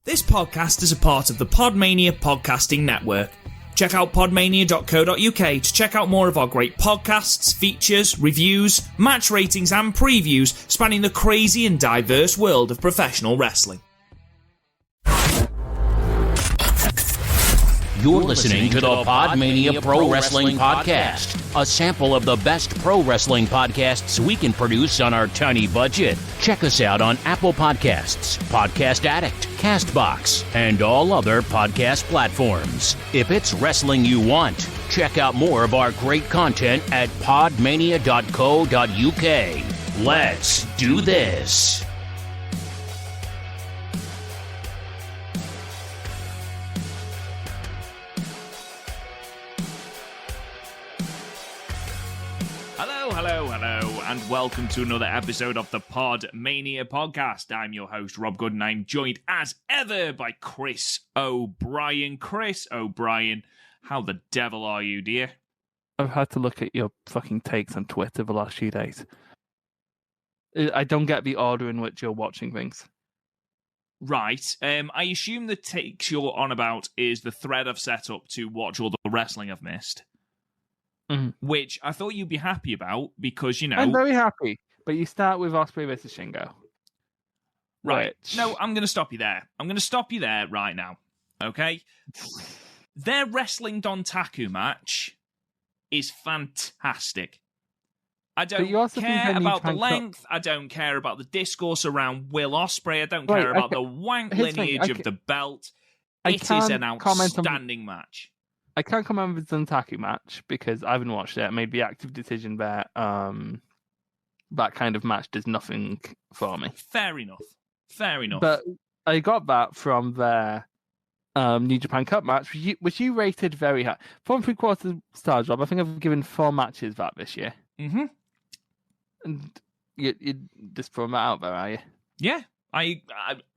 This podcast is a part of the PodMania Podcasting Network. Check out podmania.co.uk to check out more of our great podcasts, features, reviews, match ratings and previews spanning the crazy and diverse world of professional wrestling. You're listening to the PodMania Pro Wrestling Podcast, a sample of the best pro wrestling podcasts we can produce on our tiny budget. Check us out on Apple Podcasts, Podcast Addict, CastBox, and all other podcast platforms. If it's wrestling you want, check out more of our great content at podmania.co.uk. Let's do this. Hello, and welcome to another episode of the PodMania Podcast. I'm your host, Rob Good, and I'm joined as ever by Chris O'Brien. Chris O'Brien, how the devil are you, dear? I've had to look at your fucking takes on Twitter the last few days. I don't get the order in which you're watching things. Right. I assume the takes you're on about is the thread I've set up to watch all the wrestling I've missed. Mm-hmm. Which I thought you'd be happy about because, you know... I'm very happy, but you start with Ospreay versus Shingo. Right. No, I'm going to stop you there. I'm going to stop you there right now, okay? Their Wrestling Dontaku match is fantastic. I don't care about the length. I don't care about the discourse around Will Ospreay. I don't care about the wank lineage of the belt. It is an outstanding match. I can't comment on the Dontaku match because I haven't watched it. I made the active decision that that kind of match does nothing for me. Fair enough. But I got that from their New Japan Cup match, which you rated very high. 4.75 stars, Rob. I think I've given 4 matches that this year. Mm-hmm. And you just throwing that out there, are you? Yeah. I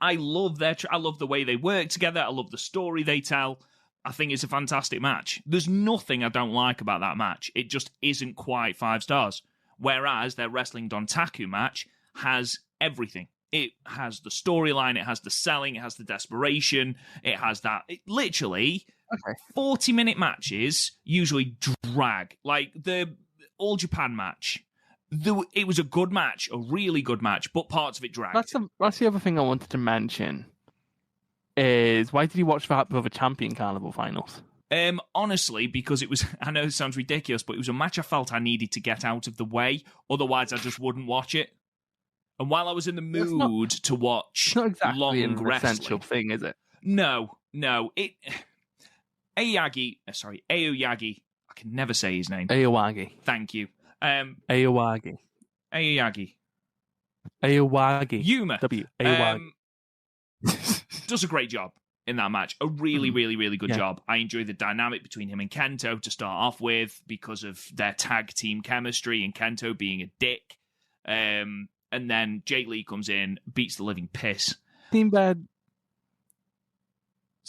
love I love the way they work together. I love the story they tell. I think it's a fantastic match. There's nothing I don't like about that match. It just isn't quite 5 stars. Whereas their Wrestling Dontaku match has everything. It has the storyline, it has the selling, it has the desperation, it has that. Literally, 40-minute matches usually drag. Like the All Japan match. It was a good match, a really good match, but parts of it dragged. That's the other thing I wanted to mention. Is why did you watch that Brother Champion Carnival finals? Honestly, because it was, I know it sounds ridiculous, but it was a match I felt I needed to get out of the way, otherwise I just wouldn't watch it. And while I was in the mood to watch it's not exactly long an wrestling, essential thing, is it? No. Aoyagi, I can never say his name. Aoyagi. Thank you. Aoyagi. Yuma. Aoyagi. Does a great job in that match. A really, really, really good job. I enjoy the dynamic between him and Kento to start off with because of their tag team chemistry and Kento being a dick. And then Jake Lee comes in, beats the living piss. Say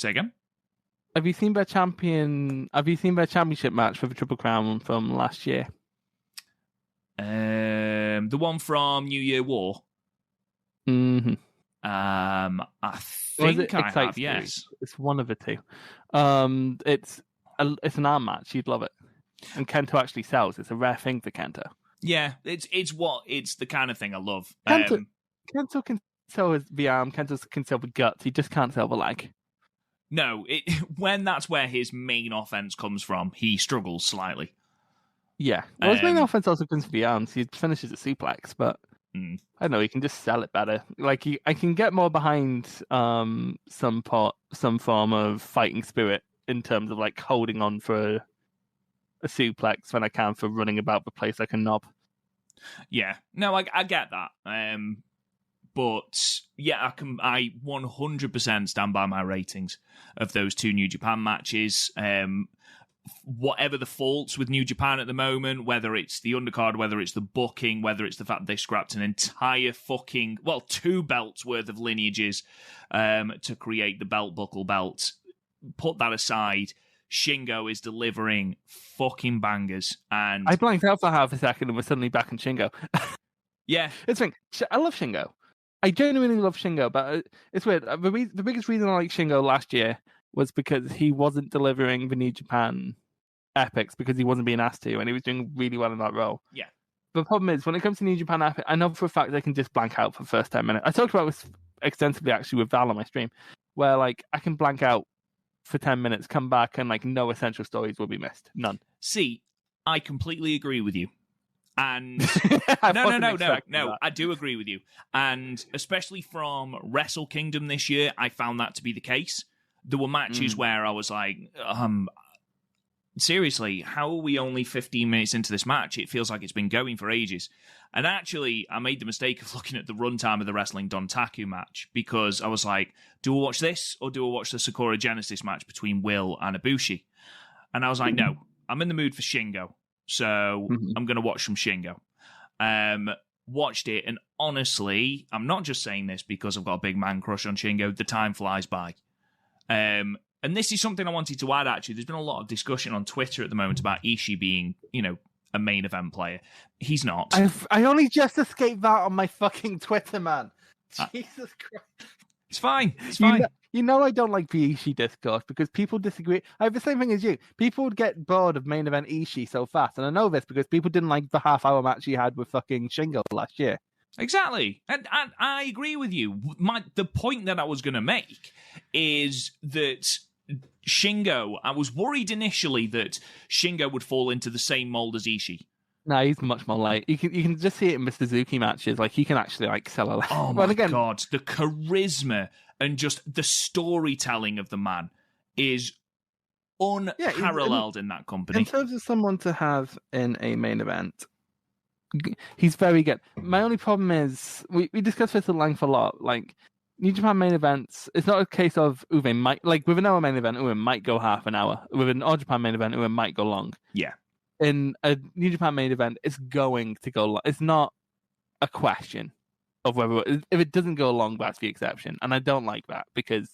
again? Have you seen their championship match for the Triple Crown from last year? The one from New Year War? Mm-hmm. I think I have, yes. It's one of the two. It's an arm match. You'd love it. And Kento actually sells. It's a rare thing for Kento. Yeah, it's the kind of thing I love. Kento can sell the arm. Kento can sell the guts. He just can't sell the leg. No, when that's where his main offense comes from, he struggles slightly. Yeah. Well, his main offense also comes from the arms. He finishes a suplex, but I don't know, he can just sell it better. Like I can get more behind some form of fighting spirit in terms of like holding on for a suplex than I can for running about the place like a knob. Yeah, no, I get that. But yeah, I 100% stand by my ratings of those 2 New Japan matches. Whatever the faults with New Japan at the moment, whether it's the undercard, whether it's the booking, whether it's the fact that they scrapped an entire 2 belts worth of lineages to create the belt buckle belt. Put that aside, Shingo is delivering fucking bangers. And I blanked out for half a second and we're suddenly back on Shingo. Yeah. It's the thing, I love Shingo. I genuinely love Shingo, but it's weird. The biggest reason I like Shingo last year was because he wasn't delivering the New Japan epics because he wasn't being asked to, and he was doing really well in that role. Yeah. The problem is, when it comes to New Japan epic, I know for a fact I can just blank out for the first 10 minutes. I talked about this extensively, actually, with Val on my stream, where, like, I can blank out for 10 minutes, come back, and, like, no essential stories will be missed. None. See, I completely agree with you. And no, I do agree with you. And especially from Wrestle Kingdom this year, I found that to be the case. There were matches where I was like, seriously, how are we only 15 minutes into this match? It feels like it's been going for ages. And actually, I made the mistake of looking at the runtime of the Wrestling Dontaku match, because I was like, do I watch this or do I watch the Sakura Genesis match between Will and Ibushi? And I was like, no, I'm in the mood for Shingo. So I'm going to watch some Shingo. Watched it, and honestly, I'm not just saying this because I've got a big man crush on Shingo. The time flies by. And this is something I wanted to add, actually. There's been a lot of discussion on Twitter at the moment about Ishii being, a main event player. He's not. I only just escaped that on my fucking Twitter, man. Jesus Christ. It's fine. It's fine. You know I don't like the Ishii discourse because people disagree. I have the same thing as you. People would get bored of main event Ishii so fast. And I know this because people didn't like the half-hour match he had with fucking Shingo last year. Exactly. And I agree with you. The point that I was going to make is that Shingo, I was worried initially that Shingo would fall into the same mold as Ishii. No, he's much more light. You can just see it in the Suzuki matches. Like, he can actually, like, sell a lot. Oh, my God. The charisma and just the storytelling of the man is unparalleled in that company. In terms of someone to have in a main event, he's very good. My only problem is, we discussed this at length a lot, like, New Japan main events, it's not a case of Uwe might, like, with an hour main event, Uwe might go half an hour. With an All Japan main event, Uwe might go long. Yeah. In a New Japan main event, it's going to go long. It's not a question of whether, if it doesn't go long, that's the exception. And I don't like that because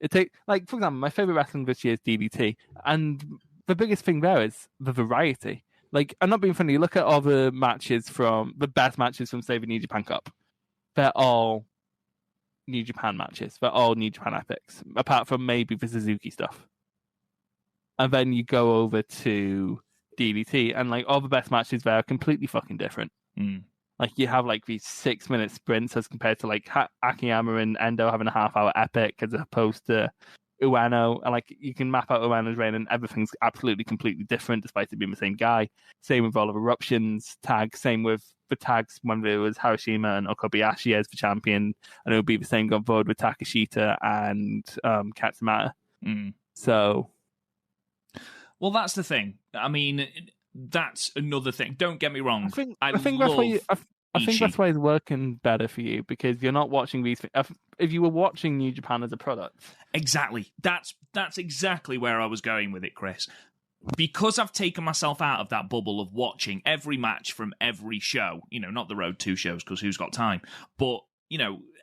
it takes, like, for example, my favorite wrestling this year is DDT. And the biggest thing there is the variety. Like, I'm not being funny. Look at all the matches the best matches from, say, the New Japan Cup. They're all New Japan matches. They're all New Japan epics, apart from maybe the Suzuki stuff. And then you go over to DDT, and, like, all the best matches there are completely fucking different. Like, you have, like, these 6-minute sprints as compared to, like, Akiyama and Endo having a half-hour epic as opposed to Ueno. And, like, you can map out Ueno's reign and everything's absolutely completely different despite it being the same guy. Same with all of Eruption's tags. Same with the tags when there was Harashima and Okabayashi as the champion. And it would be the same going forward with Takashita and Katsumata. So... Well, that's the thing. I mean, that's another thing. Don't get me wrong. I think that's why it's working better for you, because you're not watching these. If you were watching New Japan as a product, exactly. That's exactly where I was going with it, Chris. Because I've taken myself out of that bubble of watching every match from every show. Not the Road 2 shows, because who's got time? But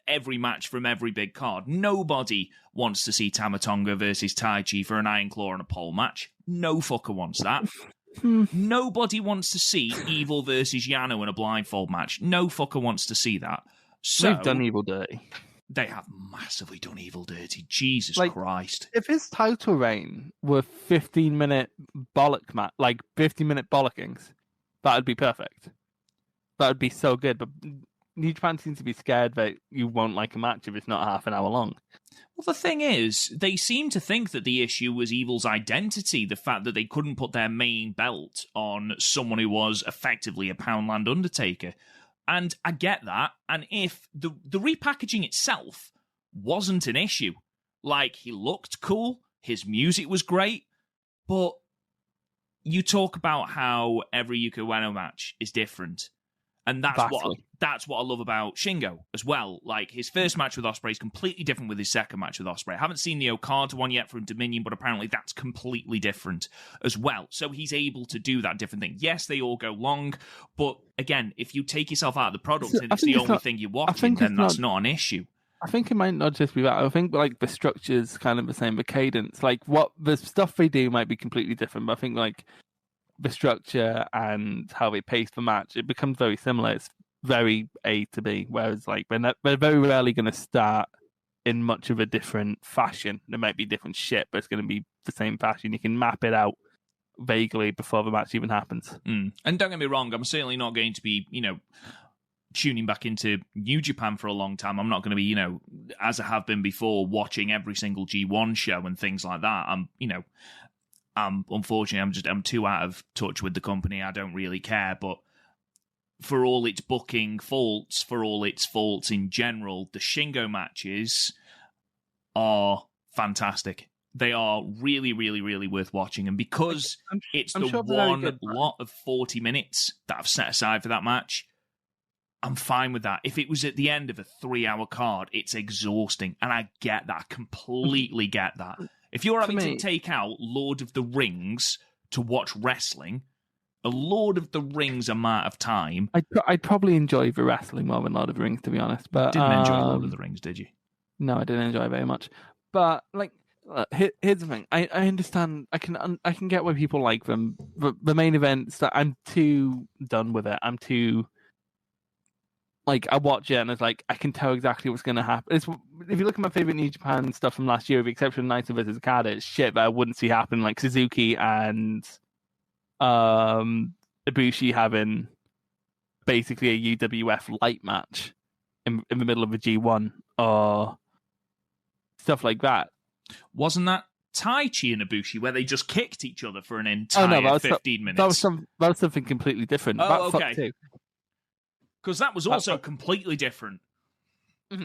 every match from every big card. Nobody wants to see Tamatonga versus Taichi for an Iron Claw and a pole match. No fucker wants that. Nobody wants to see Evil versus Yano in a blindfold match. No fucker wants to see that. So they've done Evil dirty. They have massively done Evil dirty. Jesus Christ. If his title reign were 15-minute bollock 15-minute bollockings, that would be perfect. That would be so good, but New Japan seems to be scared that you won't like a match if it's not half an hour long. Well, the thing is, they seem to think that the issue was Evil's identity, the fact that they couldn't put their main belt on someone who was effectively a Poundland Undertaker. And I get that, and if the repackaging itself wasn't an issue, like, he looked cool, his music was great, but you talk about how every Yuka Ueno match is different. And that's what I love about Shingo as well. Like, his first match with Ospreay is completely different with his second match with Ospreay. I haven't seen the Okada one yet from Dominion, but apparently that's completely different as well. So he's able to do that different thing. Yes, they all go long, but again, if you take yourself out of the product and it's the only thing you're watching, then that's not an issue. I think it might not just be that. I think, like, the structure's kind of the same, the cadence. Like, what the stuff they do might be completely different, but I think, like, the structure and how they pace the match, it becomes very similar. It's very A to B, whereas like they're very rarely going to start in much of a different fashion. There might be different shit, but it's going to be the same fashion. You can map it out vaguely before the match even happens. And don't get me wrong, I'm certainly not going to be, tuning back into New Japan for a long time. I'm not going to be, as I have been before, watching every single G1 show and things like that. Unfortunately, I'm too out of touch with the company. I don't really care, but for all its booking faults, for all its faults in general, the Shingo matches are fantastic. They are really, really, really worth watching. And because it's the one lot of 40 minutes that I've set aside for that match, I'm fine with that. If it was at the end of a 3-hour card, it's exhausting. And I get that. I completely get that. If you're having to take out Lord of the Rings to watch wrestling, a Lord of the Rings amount of time... I'd probably enjoy the wrestling more than Lord of the Rings, to be honest. But didn't enjoy Lord of the Rings, did you? No, I didn't enjoy it very much. But, here's the thing. I understand. I can get why people like them. The main events, that I'm too done with it. I'm too... I watch it and it's I can tell exactly what's going to happen. If you look at my favorite New Japan stuff from last year, with the exception of Naito versus Okada, it's shit that I wouldn't see happen, like Suzuki and Ibushi having basically a UWF light match in the middle of a G1 or stuff like that. Wasn't that Taichi and Ibushi where they just kicked each other for an entire 15 minutes? That was something completely different. Oh, okay. Because that was also completely different. Mm-hmm.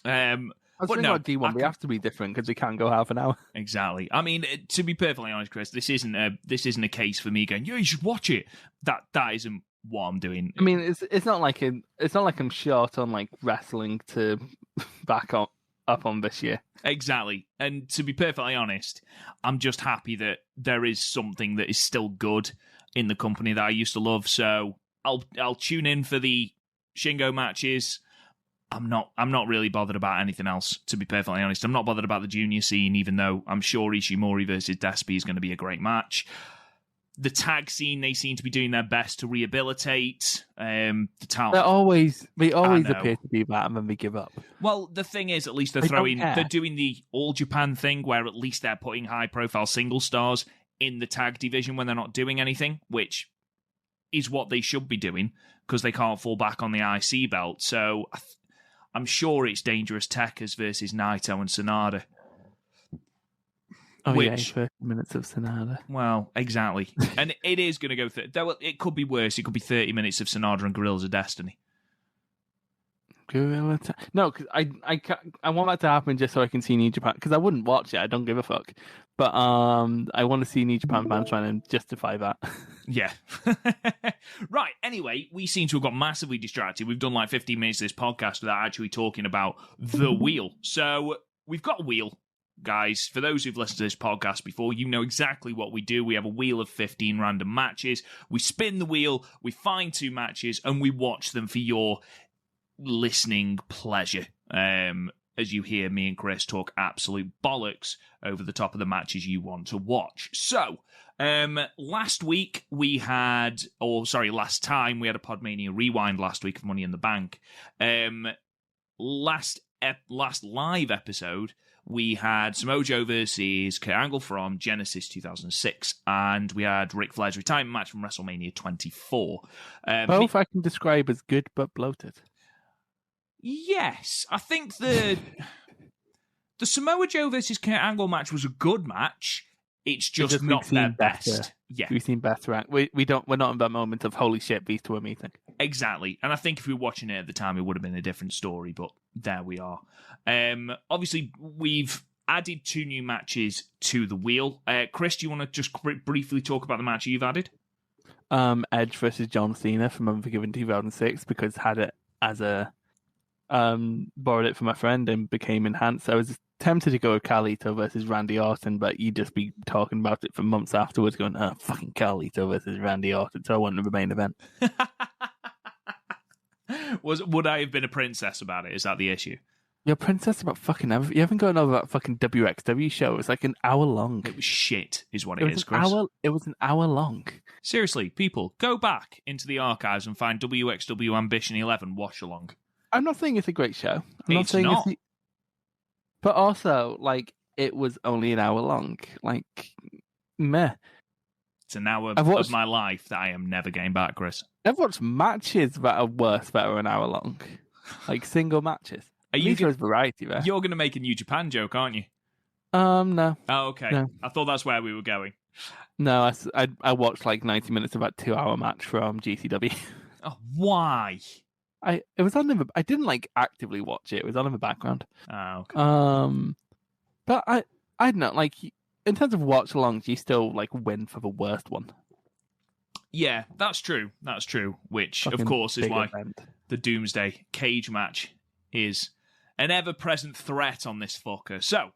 I was thinking about D1, we have to be different because we can't go half an hour. Exactly. I mean, to be perfectly honest, Chris, this isn't a case for me going, you should watch it. That isn't what I'm doing. I mean, it's not like I'm short on wrestling to back up on this year. Exactly. And to be perfectly honest, I'm just happy that there is something that is still good in the company that I used to love. So I'll tune in for the Shingo matches. I'm not really bothered about anything else, to be perfectly honest. I'm not bothered about the junior scene, even though I'm sure Ishimori versus Despi is going to be a great match. The tag scene, they seem to be doing their best to rehabilitate. The talent. They always appear to do that, and then they give up. Well, the thing is, at least they're doing the All Japan thing, where at least they're putting high-profile single stars in the tag division when they're not doing anything, which is what they should be doing, because they can't fall back on the IC belt. So I'm sure it's Dangerous Tekkers versus Naito and Sanada. Oh, 30 minutes of Sanada. Well, exactly. And it is going to go... it could be worse. It could be 30 minutes of Sanada and Guerrillas of Destiny. No, because I want that to happen just so I can see New Japan, because I wouldn't watch it. I don't give a fuck. But I want to see New Japan fans trying to justify that. Yeah. Right. Anyway, we seem to have got massively distracted. We've done 15 minutes of this podcast without actually talking about the wheel. So we've got a wheel, guys. For those who've listened to this podcast before, you know exactly what we do. We have a wheel of 15 random matches. We spin the wheel, we find 2 matches, and we watch them for your listening pleasure. As you hear me and Chris talk absolute bollocks over the top of the matches you want to watch. So, last time we had a PodMania Rewind last week of Money in the Bank. Last live episode, we had Samoa Joe versus Kurt Angle from Genesis 2006, and we had Ric Flair's retirement match from WrestleMania 24. Both I can describe as good but bloated. Yes, I think the Samoa Joe versus Kurt Angle match was a good match. It's just not their best. Yeah, we've seen better. We're not in that moment of holy shit, these two are meeting. Exactly, and I think if we were watching it at the time, it would have been a different story. But there we are. Obviously, we've added 2 new matches to the wheel. Chris, do you want to just briefly talk about the match you've added? Edge versus John Cena from Unforgiven 2006, because had it as a borrowed it from my friend and became enhanced. I was tempted to go with Carlito versus Randy Orton, but you'd just be talking about it for months afterwards going, fucking Carlito versus Randy Orton, so I wanted the main event. Would I have been a princess about it? Is that the issue? You're a princess about fucking everything. You haven't gone over that fucking WXW show. It's like an hour long. It was shit, is what it is, Chris. It was an hour long. Seriously, people, go back into the archives and find WXW Ambition 11 Watchalong. I'm not saying it's a great show. It's not. But also, like, it was only an hour long. Like, meh. It's an hour of my life that I am never getting back, Chris. I've watched matches that are worse that are an hour long. Like, single matches. There's variety there. You're going to make a New Japan joke, aren't you? No. Oh, okay. No. I thought that's where we were going. No, I watched like 90 minutes of that 2-hour match from GCW. Oh, why? It was on the. I didn't like actively watch it. It was on in the background. Oh, okay. But I don't know. Like, in terms of watch-alongs, you still like win for the worst one. Yeah, that's true. That's true. Which, of course, is why the Doomsday cage match is an ever-present threat on this fucker. So,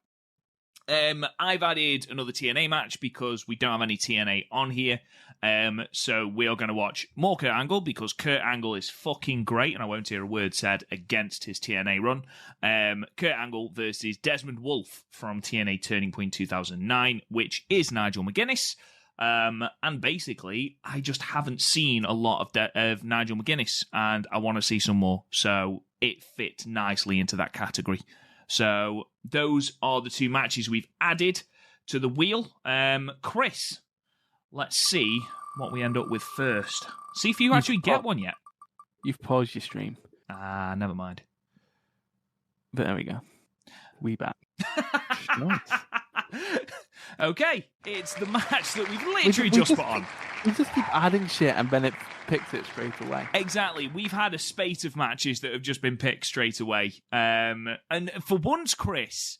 I've added another TNA match because we don't have any TNA on here. So we are going to watch more Kurt Angle because Kurt Angle is fucking great and I won't hear a word said against his TNA run. Kurt Angle versus Desmond Wolfe from TNA Turning Point 2009, which is Nigel McGuinness. And basically, I just haven't seen a lot of Nigel McGuinness and I want to see some more. So it fit nicely into that category. So those are the two matches we've added to the wheel. Chris, let's see what we end up with first. See if you actually get one yet. You've paused your stream. Never mind. But there we go. We back. Nice. Okay, it's the match that we've literally just put on. We just keep adding shit and then it picks it straight away. Exactly. We've had a spate of matches that have just been picked straight away. And for once, Chris,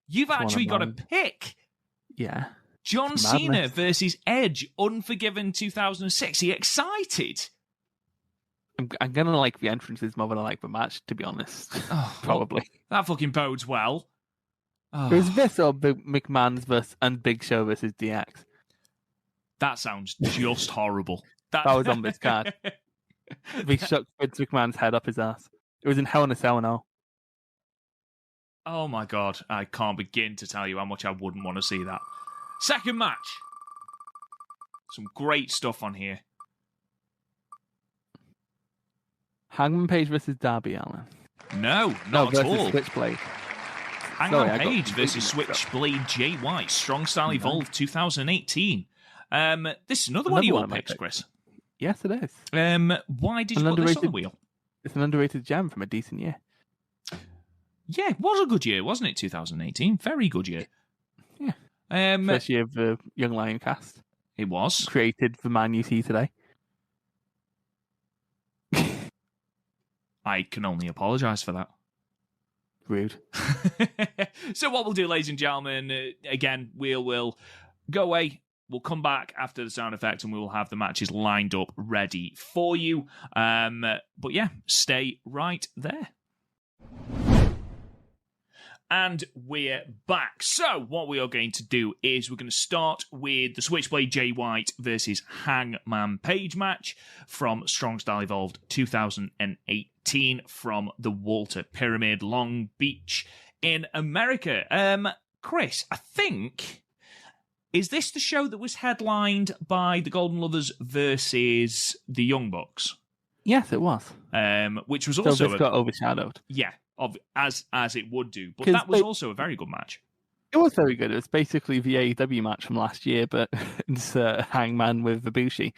you've actually got a pick. Yeah. John Cena versus Edge, Unforgiven 2006. Are you excited? I'm going to like the entrances more than I like the match, to be honest. Oh, probably. Well, that fucking bodes well. Oh. It was this or McMahon's and Big Show versus DX. That sounds just horrible. That was on this card. They shook Vince McMahon's head up his ass. It was in Hell in a Cell and all. Oh my god, I can't begin to tell you how much I wouldn't want to see that. Second match. Some great stuff on here. Hangman Page versus Darby Allin. No, not at all. Switchblade. Hangman Page versus Switchblade Jay White. Strong Style Evolved 2018. This is another one of your picks, Chris. Yes, it is. Why did you put this on the wheel? It's an underrated gem from a decent year. Yeah, it was a good year, wasn't it, 2018? Very good year. Yeah. First year of the Young Lion cast. It was. Created the man you see today. I can only apologise for that. Rude. So what we'll do, ladies and gentlemen, again, we'll go away. We'll come back after the sound effect and we will have the matches lined up ready for you. But yeah, stay right there. And we're back. So what we are going to do is we're going to start with the Switchblade Jay White versus Hangman Page match from Strong Style Evolved 2018 from the Walter Pyramid, Long Beach in America. Chris, I think, is this the show that was headlined by the Golden Lovers versus the Young Bucks? Yes, it was. Which was also... So this got overshadowed. Yeah. As it would do, but that was also a very good match. It was very good. It was basically the AEW match from last year, but it's Hangman with Ibushi.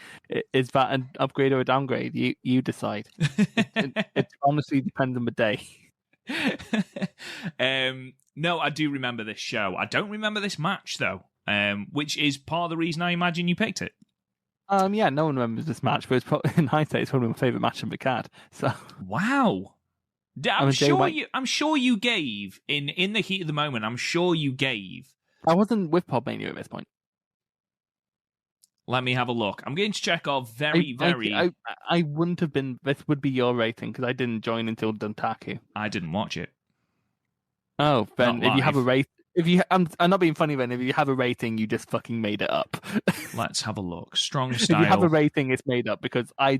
Is that an upgrade or a downgrade? You decide. It honestly depends on the day. No, I do remember this show. I don't remember this match though, which is part of the reason I imagine you picked it. Yeah, no one remembers this match, but in hindsight, it's one of my favourite matches in the card. So wow. I'm sure you gave in the heat of the moment. I'm sure you gave. I wasn't with PodMania at this point. Let me have a look. I'm going to check our very. I wouldn't have been. This would be your rating because I didn't join until Duntaku. I didn't watch it. Oh, Ben, if you have a rate, I'm not being funny. Then if you have a rating, you just fucking made it up. Let's have a look. Strong Style. If you have a rating, it's made up because I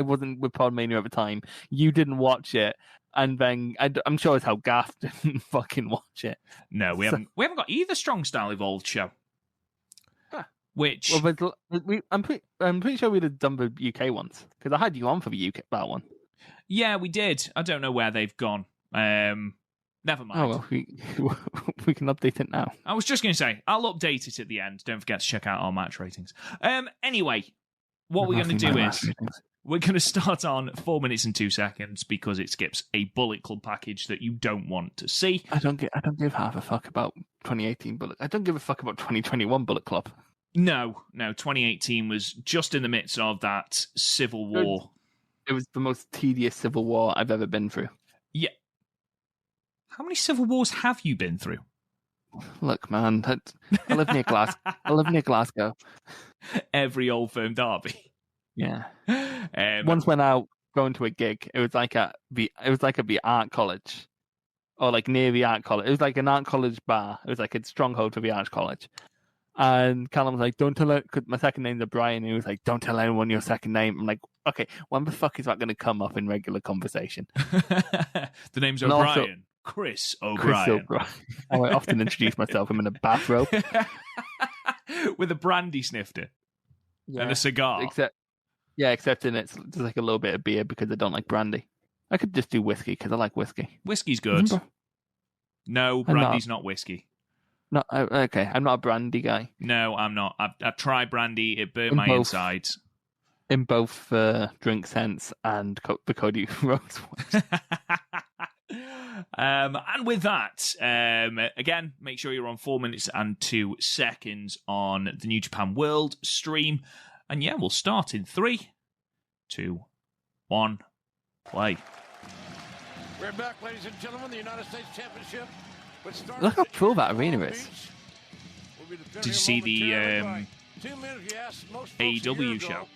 wasn't with PodMania at the time. You didn't watch it. And then I'm sure it's how Gaff didn't fucking watch it. No, we haven't got either Strong Style Evolved show. Huh. Which I'm pretty sure we'd have done the UK ones because I had you on for the UK that one. Yeah, we did. I don't know where they've gone. Never mind. Oh, well, we can update it now. I was just going to say, I'll update it at the end. Don't forget to check out our match ratings. Anyway, what we're going to do is we're going to start on 4 minutes and 2 seconds because it skips a Bullet Club package that you don't want to see. I don't give half a fuck about 2018 Bullet. I don't give a fuck about 2021 Bullet Club. No. 2018 was just in the midst of that civil war. It was the most tedious civil war I've ever been through. Yeah. How many civil wars have you been through? Look, man, I live near Glasgow. Every Old Firm derby. Yeah. Once went out going to a gig. It was like at the art college, or like near the art college. It was like an art college bar. It was like a stronghold for the art college. And Callum was like, "Don't tell it." Cause my second name's Brian. He was like, "Don't tell anyone your second name." I'm like, "Okay, when the fuck is that going to come up in regular conversation?" The name's O'Brien. Also, Chris O'Brien. I often introduce myself. I'm in a bathrobe with a brandy snifter and a cigar. Except in it's just like a little bit of beer because I don't like brandy. I could just do whiskey because I like whiskey. Whiskey's good. No, brandy's not whiskey. No, okay. I'm not a brandy guy. No, I'm not. I've tried brandy. It burnt my insides. In both Drink Sense and the Cody Rhodes ones. And with that, again, make sure you're on 4 minutes and 2 seconds on the New Japan World stream. And yeah, we'll start in 3, 2, 1, play. We're back, ladies and gentlemen, the United States Championship. Look how cool that arena is. Did you see the AEW show?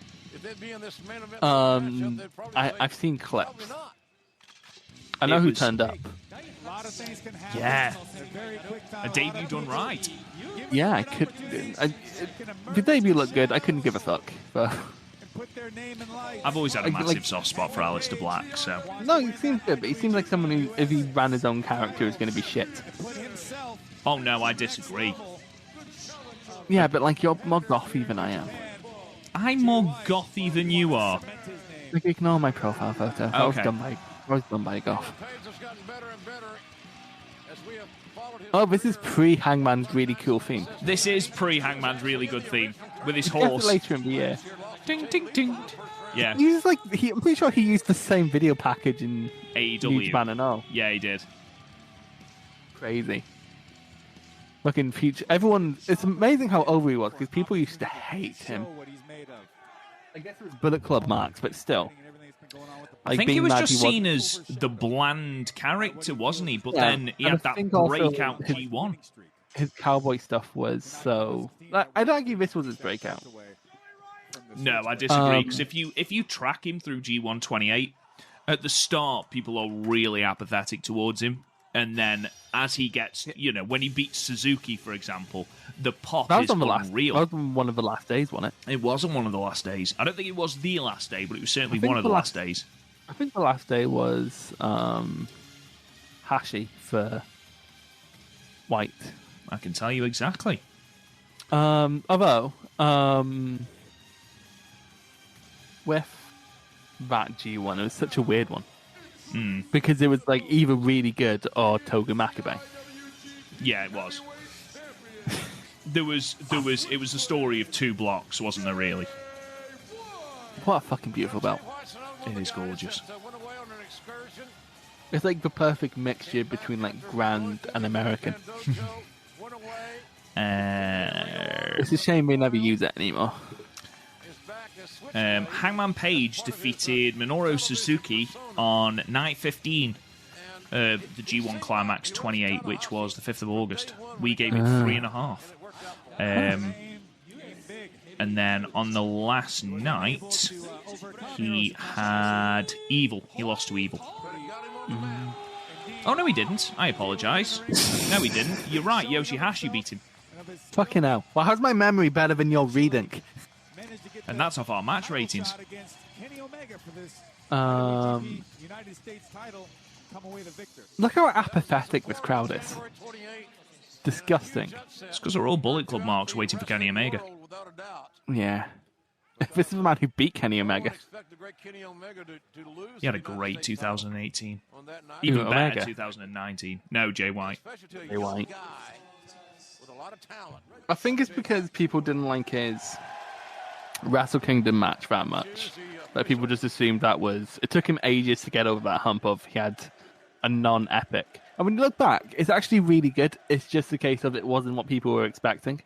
I've seen clips. I know who turned up. Yeah. A debut done right. Yeah, the debut looked good. I couldn't give a fuck. But I've always had a massive soft spot for Aleister Black, so... No, he seems good, but he seems like someone who, if he ran his own character, is going to be shit. Oh, no, I disagree. Yeah, but like, you're more gothy than I am. I'm more gothy than you are. Like, ignore my profile photo. Okay. I was done by Goth. Oh, this is pre-Hangman's really cool theme. This is pre-Hangman's really good theme with his horse. Later in the year. Ding, ding, ding. Yeah. I'm pretty sure he used the same video package in AEW. New Japan and all. Yeah, he did. Crazy. Looking future. Everyone. It's amazing how over he was because people used to hate him. I guess it was Bullet Club marks, but still. I think he was just seen as the bland character, wasn't he? But then he had that breakout G1. His cowboy stuff was so... I'd argue this was his breakout. No, I disagree. Because if you track him through G1 28, at the start, people are really apathetic towards him. And then as he gets, when he beats Suzuki, for example, the pop is unreal. That was one of the last days, wasn't it? It wasn't one of the last days. I don't think it was the last day, but it was certainly one of the last days. I think the last day was Hashi for White. I can tell you exactly. Although, with that G1, it was such a weird one. Because it was like either really good or Toga Makabe. Yeah, it was. It was the story of 2 blocks, wasn't there, really? What a fucking beautiful belt. It is gorgeous. It's like the perfect mixture between like grand and American. It's a shame they never use it anymore. Hangman Page defeated Minoru Suzuki on night 15 the G1 Climax 28, which was the 5th of August. We gave it 3.5. And then on the last night, he had Evil. He lost to Evil. Oh, no, he didn't. I apologise. No, he didn't. You're right. Yoshihashi beat him. Fucking hell. Well, how's my memory better than your reading? And that's off our match ratings. Look how apathetic this crowd is. Disgusting. It's because they're all Bullet Club marks waiting for Kenny Omega. Yeah. This is the man who beat Kenny Omega. He had a great 2018. Even better Omega? 2019. No, Jay White. Jay White. I think it's because people didn't like his Wrestle Kingdom match that much. That people just assumed that was... It took him ages to get over that hump of he had a non-epic. And when you look back, it's actually really good. It's just a case of it wasn't what people were expecting.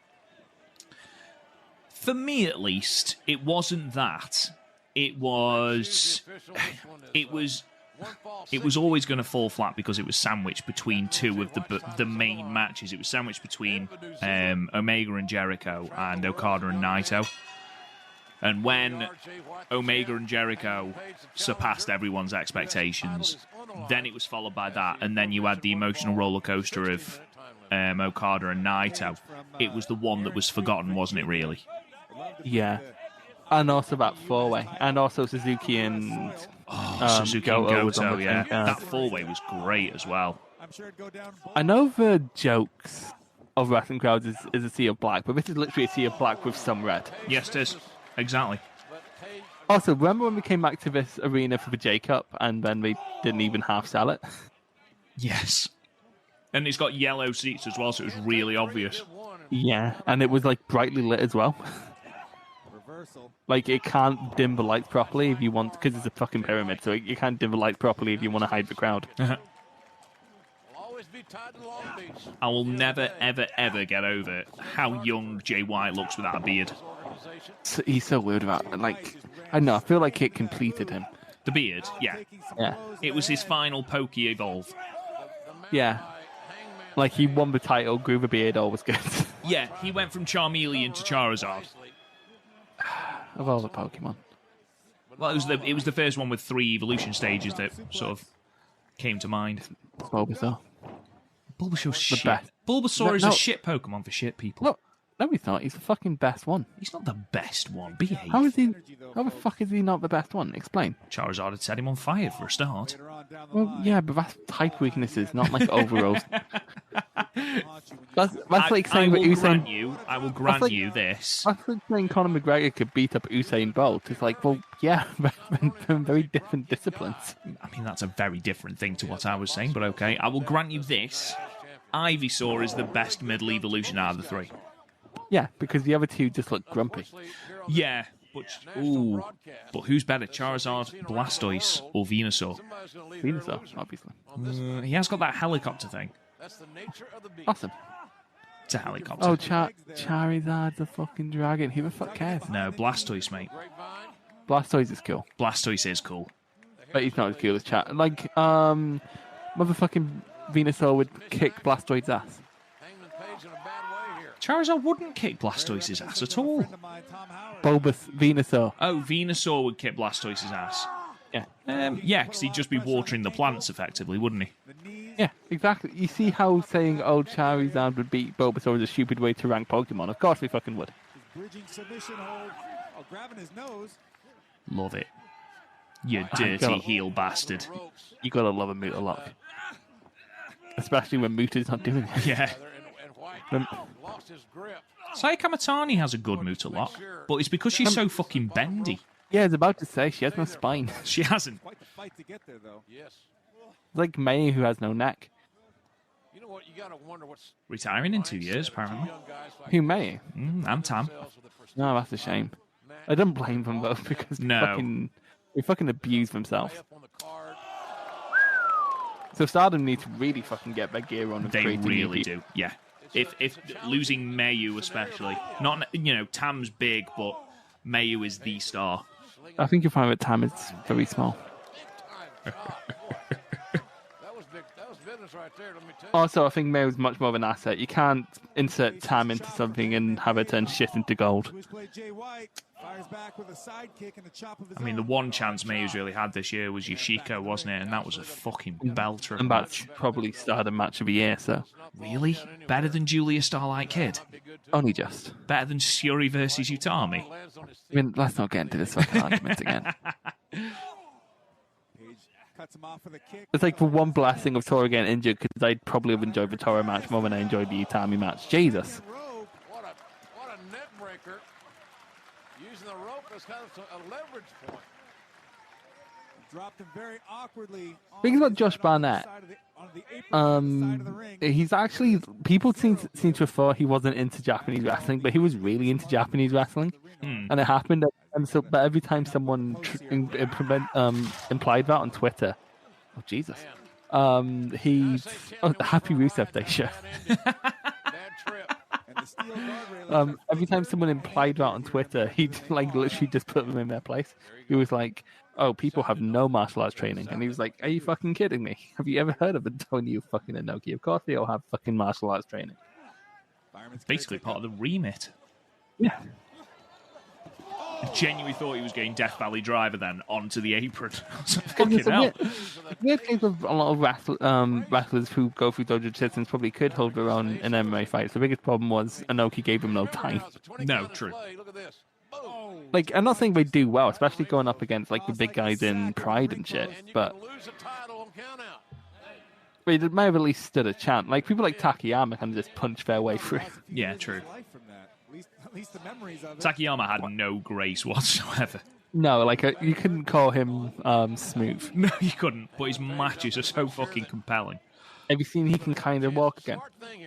For me, at least, it wasn't that. It was always going to fall flat because it was sandwiched between two of the main matches. It was sandwiched between Omega and Jericho and Okada and Naito. And when Omega and Jericho surpassed everyone's expectations, then it was followed by that, and then you had the emotional roller coaster of Okada and Naito. It was the one that was forgotten, wasn't it, really? Yeah. And also that four-way. And also Suzuki and... Suzuki and Goto, yeah. That four-way was great as well. I know the jokes of wrestling crowds is a sea of black, but this is literally a sea of black with some red. Yes, it is. Exactly. Also, remember when we came back to this arena for the J Cup and then they didn't even half sell it? Yes. And it's got yellow seats as well, so it was really obvious. Yeah, and it was like brightly lit as well. Like, it can't dim the lights properly if you want, because it's a fucking pyramid, so you can't dim the lights properly if you want to hide the crowd. I will never, ever, ever get over how young Jay White looks without a beard. So, he's so weird about it. Like, I don't know, I feel like it completed him. The beard, yeah. Yeah. It was his final Pokey Evolve. Yeah. Like, he won the title, grew the beard, all was good. Yeah, he went from Charmeleon to Charizard. Of all the Pokemon. Well, it was the first one with 3 evolution stages that sort of came to mind. Bulbasaur. Bulbasaur's shit. Best. Bulbasaur is a shit Pokemon for shit people. No, he's not. He's the fucking best one. He's not the best one. Behave. How the fuck is he not the best one? Explain. Charizard had set him on fire for a start. Well, yeah, but that's type weaknesses, not like overalls. That's like saying that Usain... I will grant you this. That's like saying Conor McGregor could beat up Usain Bolt. It's like, well, yeah, they're very different disciplines. I mean, that's a very different thing to what I was saying, but okay. I will grant you this. Ivysaur is the best middle evolution out of the 3. Yeah, because the other 2 just look grumpy. Yeah, but who's better, Charizard, Blastoise, or Venusaur? Venusaur, obviously. He has got that helicopter thing. Awesome. It's a helicopter. Oh, Charizard's a fucking dragon. Who the fuck cares? No, Blastoise, mate. Blastoise is cool. Blastoise is cool. But he's not as cool as Like, motherfucking Venusaur would kick Blastoise's ass. Charizard wouldn't kick Blastoise's ass at all. Venusaur. Oh, Venusaur would kick Blastoise's ass. Yeah. Yeah, because he'd just be watering the plants effectively, wouldn't he? Yeah, exactly. You see how saying Charizard would beat Bulbasaur is a stupid way to rank Pokemon? Of course we fucking would. Love it. You dirty heel bastard. You gotta love a Mutalock. Especially when Muta's not doing it. Yeah. Sayakamatani has a good Mutalock, but it's because she's so fucking bendy. Yeah, I was about to say, she has no spine. She hasn't. It's like May, who has no neck. Retiring in 2 years, apparently. Who, May? And Tam. No, that's a shame. I don't blame them, though, because they fucking abuse themselves. So Stardom need to really fucking get their gear on. They really do, yeah. If losing Mayu especially, not Tam's big, but Mayu is the star. I think you'll find that Tam is very small. Also, I think Mayu's much more of an asset. You can't insert Tam into something and have it turn shit into gold. I mean, the one chance Mayu's really had this year was Yoshiko, wasn't it? And that was a fucking belter of a and match. That's probably Stardom match of the year, so... Really? Better than Julia Starlight Kid? Only just. Better than Shuri versus Utami? I mean, let's not get into this fucking argument again. It's like the one blessing of Tora getting injured, because I'd probably have enjoyed the Tora match more than I enjoyed the Utami match. Jesus. Using the rope as kind of a leverage point. Dropped him very awkwardly. Thing about Josh Barnett, he's actually, people seem to have thought he wasn't into Japanese wrestling, but he was really into Japanese wrestling, and it happened. But every time someone implied that on Twitter, oh Jesus, happy Rusev Day show. Every time someone implied that on Twitter, he'd like literally just put them in their place. He was like, "Oh, people have no martial arts training," and he was like, "Are you fucking kidding me? Have you ever heard of Antonio fucking Inoki? Of course they all have fucking martial arts training." It's basically part of the remit. Yeah. I genuinely thought he was getting Death Valley Driver then onto the apron. Fucking hell. Weird case of a lot of wrestlers who go through dojo systems probably could hold their own in MMA fights. The biggest problem was Inoki gave him no time. No, true. Like, I'm not saying they do well, especially going up against like the big guys in Pride and shit, but they might have at least stood a chance. Like people like Takayama can just punch their way through. Yeah, true. Takayama had no grace whatsoever. No, like you couldn't call him smooth. No, you couldn't. But his matches are so fucking compelling. Have you seen he can kind of walk again?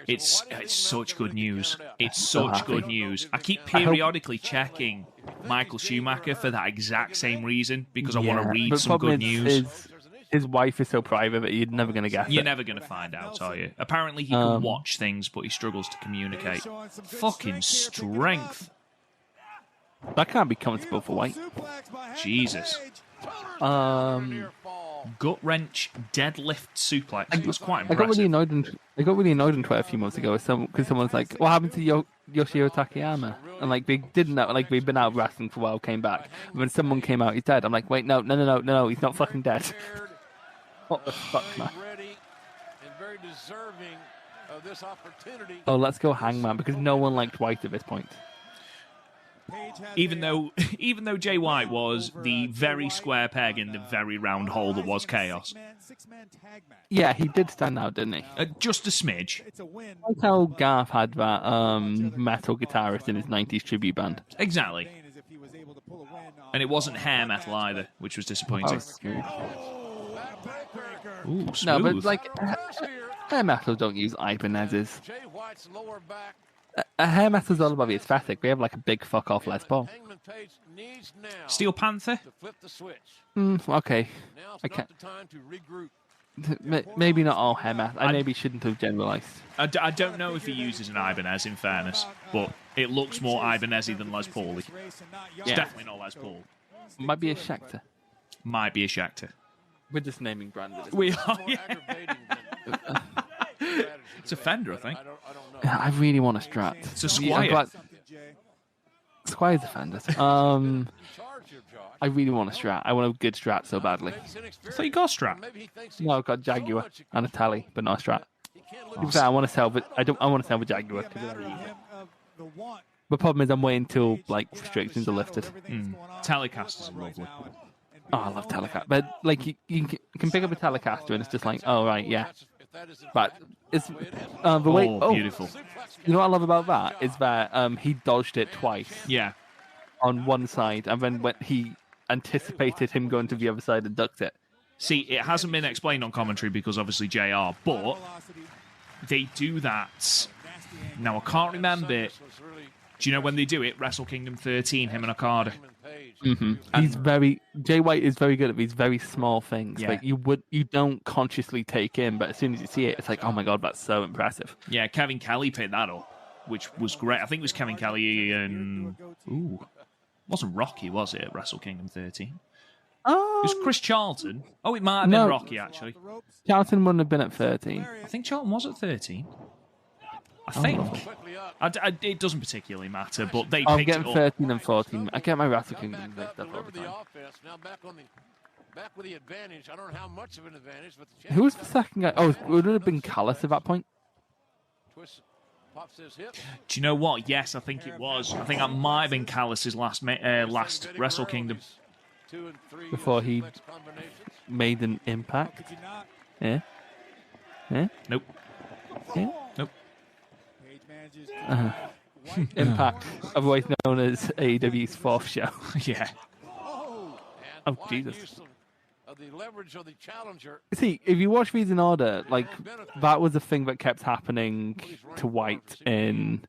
It's such good news. It's such good news. I keep periodically checking Michael Schumacher for that exact same reason because I want to read some good news. His wife is so private that you're never going to guess. You're never going to find out, are you? Apparently, he can watch things, but he struggles to communicate. Fucking strength. That can't be comfortable for White. Jesus. Gut wrench, deadlift suplex. That's quite impressive. I got really annoyed on Twitter a few months ago because someone's like, "What happened to Yoshio Takayama?" And like they didn't know, like they'd been out wrestling for a while, came back, and when someone came out, he's dead. I'm like, wait, no, he's not fucking dead. What the fuck, man? Oh, let's go Hangman because no one liked White at this point. Even though Jay White was the very square peg in the very round hole that was Chaos. Yeah, he did stand out, didn't he? Just a smidge. Like how Garth had that metal guitarist in his 90s tribute band. Exactly. And it wasn't hair metal either, which was disappointing. Ooh, smooth. No, but like hair metal don't use Ibanez's. Hair metal's all about the aesthetic. We have like a big fuck off Les Paul. Steel Panther? Okay. I can't. Maybe not all hair metal. I maybe shouldn't have generalized. I don't know if he uses an Ibanez, in fairness, but it looks more Ibanez-y than Les Paul. It's definitely not Les Paul. Might be a Schecter. Might be a Schecter. We're just naming brands. We are, yeah. It's a Fender, I think. I really want a Strat. It's a Squire. Squire's a Fender. I really want a Strat. I want a good Strat so badly. So you got a Strat? No, I've got Jaguar and a Tally, but not a Strat. I want to sell, but I want to sell the Jaguar. The problem is I'm waiting until like restrictions are lifted. Telecasters are lovely. Oh, I love Telecaster. But like you can pick up a Telecaster and it's just like, oh right, yeah. But it's the way. Oh, beautiful. You know what I love about that is that he dodged it twice. Yeah. On one side, and then when he anticipated him going to the other side and ducked it. See, it hasn't been explained on commentary because obviously JR, but they do that. Now I can't remember. Do you know when they do it? Wrestle Kingdom 13, him and Okada. Mm-hmm. Jay White is very good at these very small things. Yeah. Like you don't consciously take in, but as soon as you see it, it's like, oh my god, that's so impressive. Yeah, Kevin Kelly picked that up, which was great. I think it was Kevin Kelly and wasn't Rocky, was it, at Wrestle Kingdom 13? It was Chris Charlton. Oh, it might have been Rocky, actually. Charlton wouldn't have been at 13. I think Charlton was at 13. I think. It doesn't particularly matter, but they picked it up. I'm getting 13 and 14. I get my Wrestle Kingdom mixed up all the time. Back with the advantage. I don't know how much of an advantage, but the who was the second guy? Oh, would it have been Callis at that point? Twist, pops his hip. Do you know what? Yes, I think it was. I think that might have been Callis' last Wrestle Kingdom. Before he made an impact? Yeah? Nope. Yeah? Nope. Impact, otherwise known as AEW's fourth show. Yeah. Oh, Jesus. The leverage of the challenger. See, if you watch these in order, like, that was the thing that kept happening to White in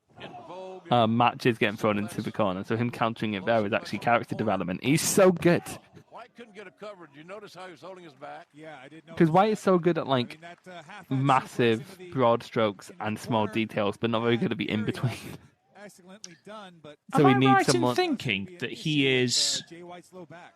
matches getting thrown into the corner. So him countering it there was actually character development. He's so good. White couldn't get a cover. Did you notice how he was holding his back? Yeah, I did. Because White is so good at, like, massive, broad strokes and small details, but not very good at the in-between. Excellently done, but So Am we I need right someone... in thinking that he is... Jay White's low back.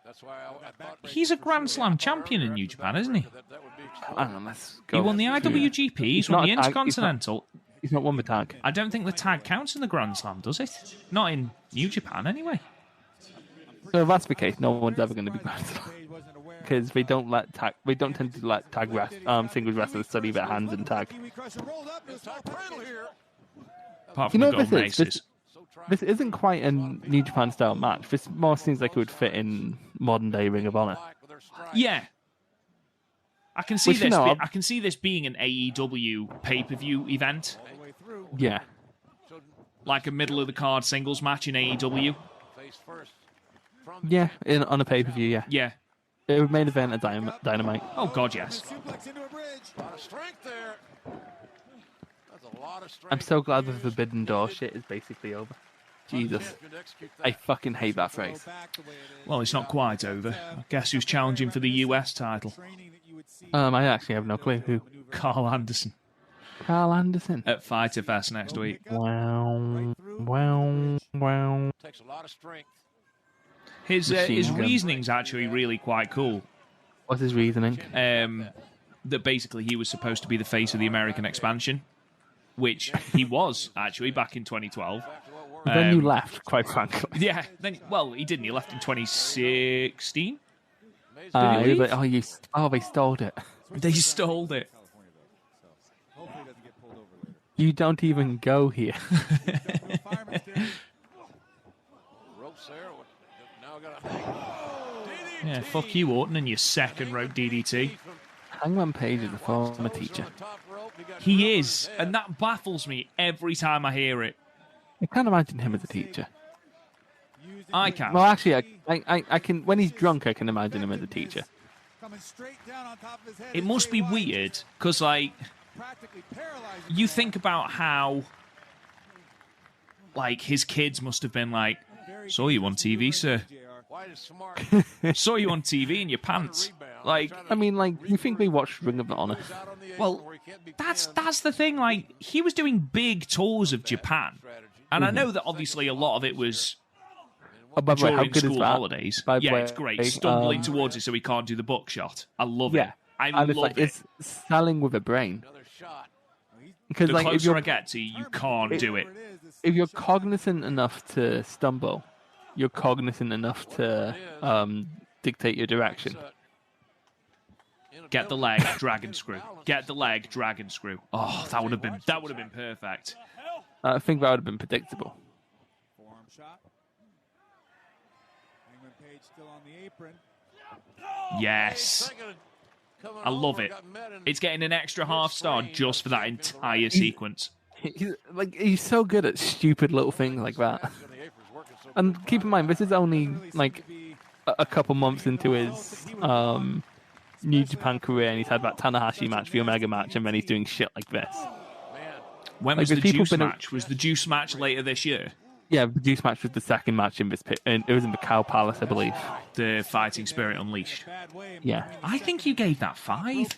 That's why I thought He's a Grand Slam champion in New Japan, isn't he? that would be I don't know, let's go. He won the IWGP, he's won not the a tag, Intercontinental. He's not won the tag. I don't think the tag counts in the Grand Slam, does it? Not in New Japan, anyway. So if that's the case, no one's ever going to be Grand Slam. Because they don't tend to let singles wrestlers study their hands and tag. Apart You from know the what Golden this is? Aces. This isn't quite a New Japan style match. This more seems like it would fit in modern day Ring of Honor. Yeah. I can see Which, you this. know, I can see this being an AEW pay-per-view event, Yeah. like a middle of the card singles match in AEW. Yeah, on a pay-per-view, yeah. Yeah. It would main event at Dynamite. Oh God, yes. A lot of strength there. That's a lot of strength. I'm so glad the Forbidden Door shit is basically over. Jesus. I fucking hate that phrase. Well, it's not quite over. Guess who's challenging for the US title? I actually have no clue who. Carl Anderson Carl Anderson. at Fyter Fest next week. Wow. Takes a lot of strength. His Machine gun. reasoning's actually really quite cool. What's his reasoning? That basically he was supposed to be the face of the American expansion, which he was actually back in 2012. Then you left, quite frankly. Yeah, he didn't. He left in 2016. He was like, they stole it. They stole it. You don't even go here. Ropes there. Now got a hang. Yeah, fuck you, Orton, and your second rope DDT. Hangman Page is a former teacher. He is, and that baffles me every time I hear it. I can't imagine him as a teacher. I can. Well, actually, I can. When he's drunk, I can imagine him as a teacher. It must be weird, because, like, you think about how, like, his kids must have been like, saw you on TV, sir. Saw you on TV in your pants. Like, I mean, like, you think they watched Ring of Honor? well, that's the thing. Like, he was doing big tours of Japan, and I know that obviously a lot of it was Oh, by the way, how during good is school that? holidays. By the Yeah, way, it's great. Stumbling towards it so he can't do the buckshot. I love Yeah, it. I and love like, it. it's selling with a brain. Because The like, if closer you're I get to you, you can't do it. if you're cognizant enough to stumble, you're cognizant enough to dictate your direction. Get the leg, dragon screw. Get the leg, dragon screw. Oh, that would have been perfect. I think that would have been predictable. Forearm shot. Hangman Page still on the apron. Yes. I love it. It's getting an extra half star just for that entire sequence. He's so good at stupid little things like that. And keep in mind, this is only like a couple months into his New Japan career, and he's had that Tanahashi match, the Omega match, and then he's doing shit like this. When Like, was the the people Juice been- match? Was the Juice match later this year? Yeah, the Juice match was the second match in this pit. It was in the Cow Palace, I believe. The Fighting Spirit Unleashed. Yeah, I think you gave that 5.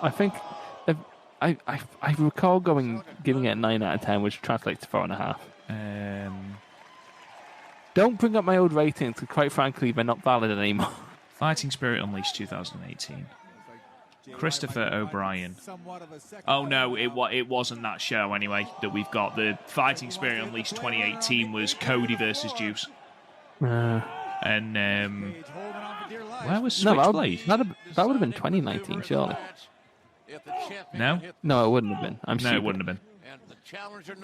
I think I recall giving it a 9 out of 10, which translates to 4.5. Don't bring up my old ratings, because quite frankly, they're not valid anymore. Fighting Spirit Unleashed 2018. Christopher O'Brien. Oh no, it wasn't that show anyway that we've got. The Fighting Spirit Unleashed 2018 was Cody versus Juice. And where was Switchblade? That would have been 2019, surely. No, No, it wouldn't have been. I'm no, stupid. it wouldn't have been.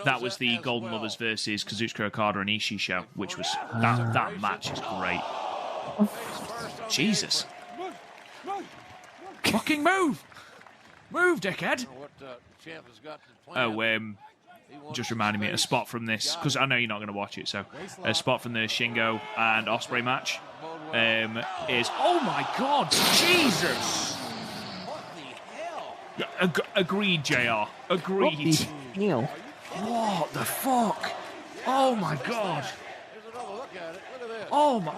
That was the Golden Lovers versus Kazuchika Okada and Ishii show, which was that match is great. Jesus. Fucking move! Move, dickhead! champ has got to plan. Just reminding me a spot from this, because I know you're not going to watch it, so a spot from the Shingo and Ospreay match is... Oh, my God! Jesus! What the hell? Agreed, JR. Agreed. What the fuck? Oh, my God. Here's another look at it. Look at this. Oh, my...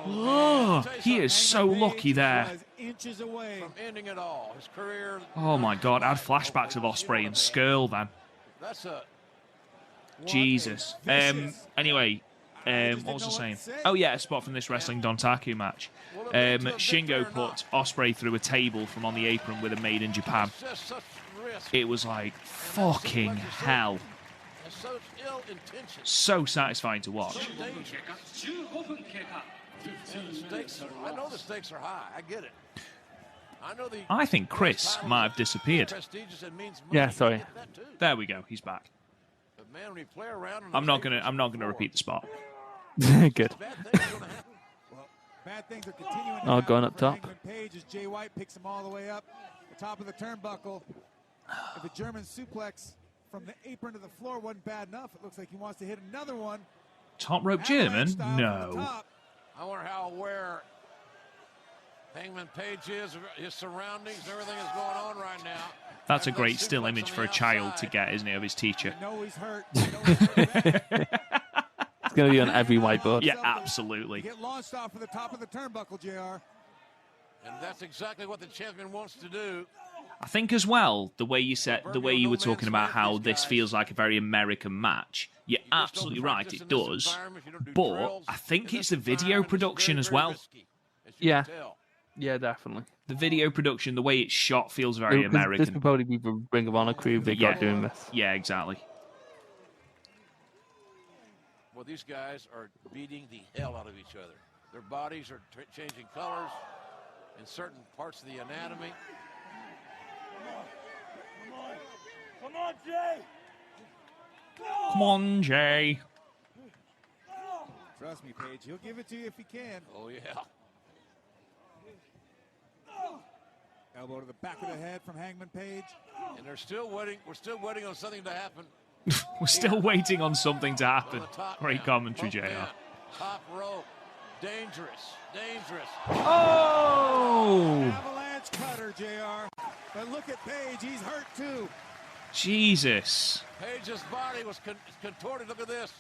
Oh, he is so lucky there. Inches away From ending it all. His career. Oh, my God. I had flashbacks of Ospreay and Skrull, then. That's a... Jesus. Anyway, what was I saying? Oh yeah, a spot from this Wrestling Dontaku match. Shingo put Ospreay through a table from on the apron with a Made in Japan. just such risk. It was like fucking hell. And such ill intention. So satisfying to watch. I know the stakes are high. I get it. I know the... I think Chris might have disappeared. prestigious and means money. Yeah, sorry. I get that too. There we go. He's back. But man, when you play around on I'm the not tables gonna before, repeat the spot. Good. bad things are gonna happen. Well, bad things are continuing. Oh, to going happen up for top. Hangman Page as Jay White picks him all the way up the top of the turnbuckle. If a German suplex from the apron to the floor wasn't bad enough, it looks like he wants to hit another one. Top rope Avalanche German? style from the No. top. I wonder how aware Hangman Page is of his surroundings, everything that's going on right now. That's a After that great still suplex image on for the a child to outside. get, isn't it, of his teacher? I know he's hurt. I know he's hurt bad. It's going to be on every whiteboard. Yeah, absolutely. Get launched off of the top of the turnbuckle, JR. And that's exactly what the champion wants to do. I think as well, the way you were talking about how this feels like a very American match, you're absolutely right, it does. But I think it's the video production as well. Yeah. Yeah, definitely. The video production, the way it's shot, feels very This American. would probably be the Ring of Honor crew they got doing this. Yeah, exactly. Well, these guys are beating the hell out of each other. Their bodies are changing colors in certain parts of the anatomy. Come on, Jay. Trust me, Paige. He'll give it to you if he can. Oh, yeah. Elbow to the back of the head from Hangman Page. And they're still waiting. We're still waiting on something to happen. We're still waiting on something to On happen. the top Great now. commentary, Both JR. men. Top rope. Dangerous. Dangerous. Oh! Avalanche cutter, JR. But look at Page. He's hurt too. Jesus. Page's body was contorted. Look at this.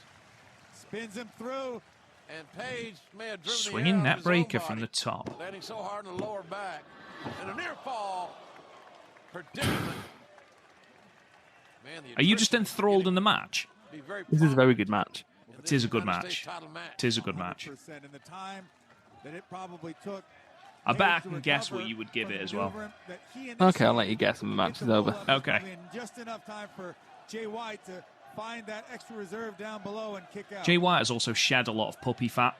Spins him through. And Page may have driven Swinging the air out net of his own breaker from body, the top. landing so hard in the lower back. And a near fall. Predicament. Man, the Are you just attrition enthralled in the match? be very This is a very good match. prominent in It is a this good United match. States title It is a good match. 100% in the time that it probably took. I bet I Page to can guess recover what you would give from it the as well. maneuver that he Okay, I'll let initiated you guess when the to match get is the over. roll up Okay. in just enough time for Jay White to find that extra reserve down below and kick out. Jay White has also shed a lot of puppy fat.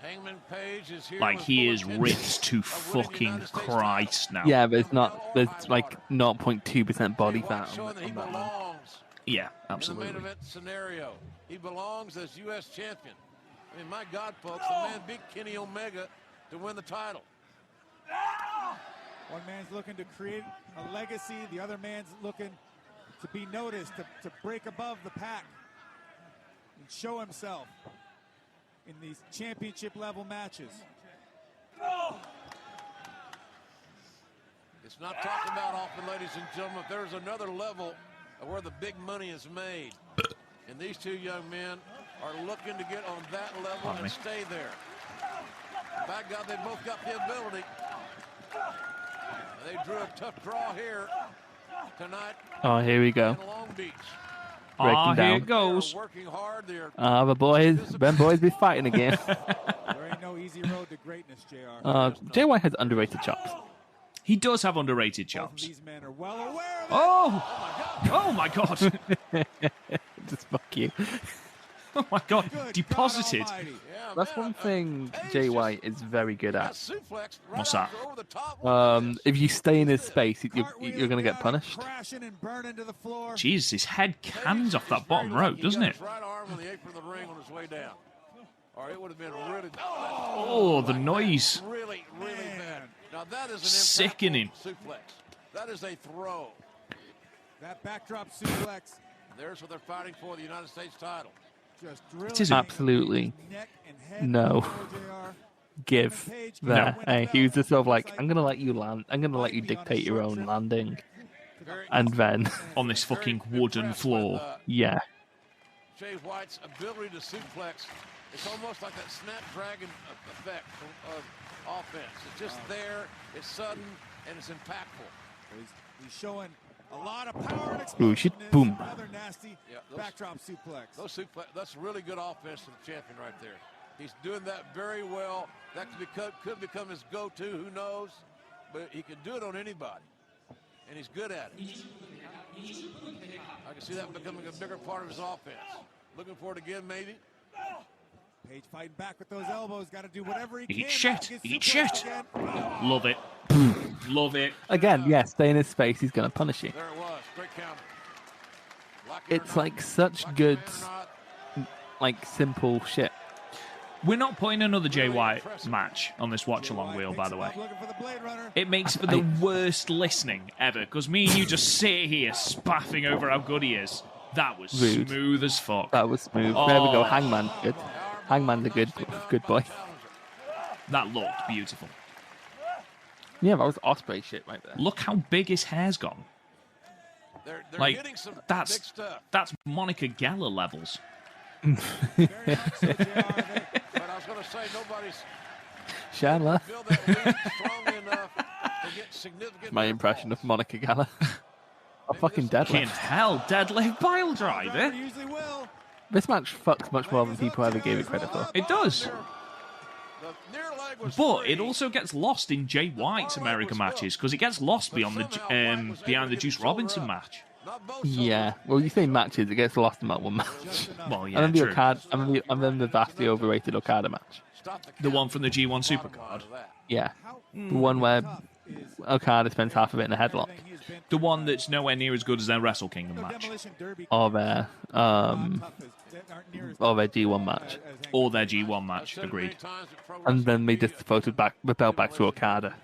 Hangman Page is here Like, with he full is intention ripped to of winning the fucking United States Christ now. Yeah, but it's not. There's like 0.2% body title. Jay White fat showing on that he that man. belongs Yeah, in the absolutely. main event scenario. He belongs as U.S. champion. I mean, my God, folks, the man beat Kenny Omega to win the title. One man's looking to create a legacy. The other man's looking to be noticed, to break above the pack and show himself in these championship level matches. It's not talked about often, ladies and gentlemen. If there's another level of where the big money is made, and these two young men are looking to get on that level Pardon me. and stay there. By God, they both got the ability. They drew a tough draw here tonight Oh, here we go. in Long Beach. Breaking Ah, here down. it goes. They're working hard. They're The boys, them boys be fighting again. There ain't no easy road to greatness, JR. Jay White has underrated chops. He does have underrated Both of chops. these men are well aware of it. Oh! Oh my god! Just fuck you. Oh my god! Good Deposited. God almighty. yeah, That's man, one thing Page Jay just White is very good got at. suplexed right What's off that? over the top. Look at this. If you stay in his space, you're Cartwheels going to get down, punished. crashing and burning to the floor. Jesus, his head cans off that He's bottom very rope, lucky. doesn't He it? got his right arm on the apron of the ring on his way down. Or it would have been really, Oh, the noise. really, really Man. bad. Now that is an Sickening. impactful suplex. That is a throw. That backdrop suplex. There's what they're fighting for, the United States title. Just It isn't. Absolutely neck and head no JR. give there. Hey, he was just sort of like, I'm gonna let you land. I'm gonna let you dictate your own landing, and then On this fucking wooden floor. yeah, Jay White's ability to suplex, it's almost like that snapdragon effect of offense. It's just there, it's sudden, and it's impactful. He's showing a lot of power and Ooh, shit, explosiveness. boom. Another nasty backdrop suplex. That's really good offense to the champion right there. He's doing that very well. That could become his go-to, who knows? But he can do it on anybody, and he's good at it. I can see that becoming a bigger part of his offense. Looking for it again, maybe. Page fighting back with those elbows. Got to do whatever he can. Eat shit. Eat shit. Again. Love it. Love it. again, yes, stay in his space. He's gonna punish you. There it was. Great counter. Like it or It's not, like such like good, it or not, like simple shit. We're not putting another Jay White match on this watch-along wheel, by the way. Looking for the Blade Runner. It makes for the worst listening ever, because me and you just sit here spaffing over how good he is. That was Rude. smooth as fuck. That was smooth. There we go. Oh. Hangman, good. Hangman's a good boy. That looked beautiful. Yeah, that was Osprey shit right there. Look how big his hair's gone. They're Like, hitting some big that's stuff. Monica Geller levels. Very much so, JR. But I was going to say, nobody's Chandler. built that lead strong enough to get significant. My impression of Monica Geller. A fucking Fucking deadlift. hell, deadlift pile driver. Usually will. This match fucks much more than people ever gave it credit for. It does. The near leg was But free. it also gets lost in Jay White's American matches, because it gets lost beyond the behind the Juice Robinson match. Not both Yeah, well, you say matches, it gets lost in that one match. Well, I yeah, remember true. I remember the vastly overrated Okada match. Stop The count. one from the G1 Supercard. Of that. Yeah, the one where Okada spends half of it in a headlock. The one that's nowhere near as good as their Wrestle Kingdom match. Demolition Derby. Or their G1 match. Or their G1 match, Said it agreed. many times at Pro And Wrestling then they Media. just voted back the belt back to Okada.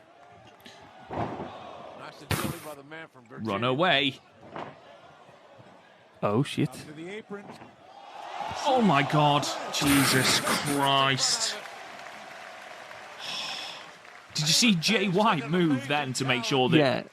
Nice agility by the man from Virginia. Run away. Oh shit. To the apron. Oh my god. Jesus Christ. Did you see Jay White move then to make sure that... Yeah, And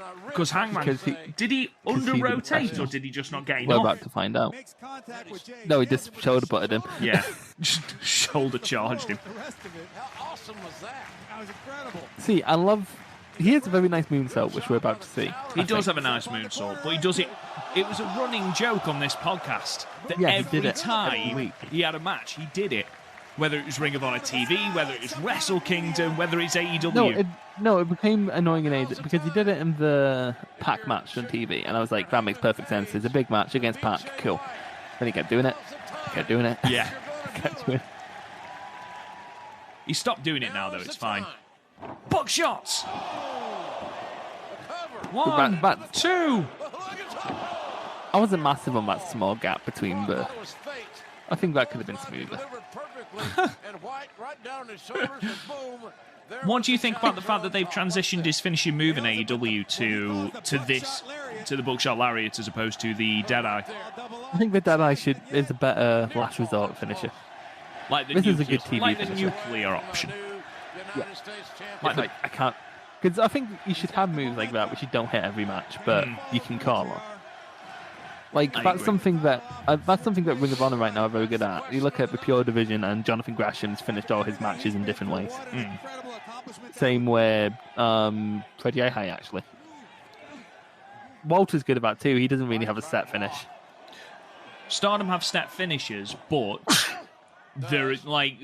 I really Because Hangman... Because he- did he because he under-rotate, didn't- or did he just not get we're enough? about to find out. Makes contact with Jay. No, he just shoulder butted him. Yeah. Just shoulder charged him. The rest of it. How awesome was that? That was incredible. See, I love. He has a very nice moonsault, which we're about to see. He does have a nice moonsault, but he does it... It was a running joke on this podcast that Yeah, he every did it time every week. he had a match, he did it. Whether it was Ring of Honor TV, whether it was Wrestle Kingdom, whether it's AEW. No, it became annoying in AEW because he did it in the Pac match on TV, and I was like, that makes perfect sense. It's a big match against Pac, cool. Then he kept doing it, kept doing it, Yeah. kept doing it. He stopped doing it now, though. It's fine. Buckshots! One, But two. I wasn't massive on that small gap between the. I think that could have been smoother. What do you think about the fact that they've transitioned his finishing move in AEW to the Buckshot Lariat as opposed to the Deadeye? I think the Deadeye is a better last resort finisher. Like the This is a nuclear, good TV like the finisher. nuclear option. Like, I can't. Because I think you should have moves like that, which you don't hit every match, but you can call on. Like I that's agree. something that Ring of Honor right now are very good at. You look at the Pure Division, and Jonathan Graham's finished all his matches in different ways. Same way Freddie Ahai actually. Walter's good about it too. He doesn't really have a set finish. Stardom have step finishers, but there is like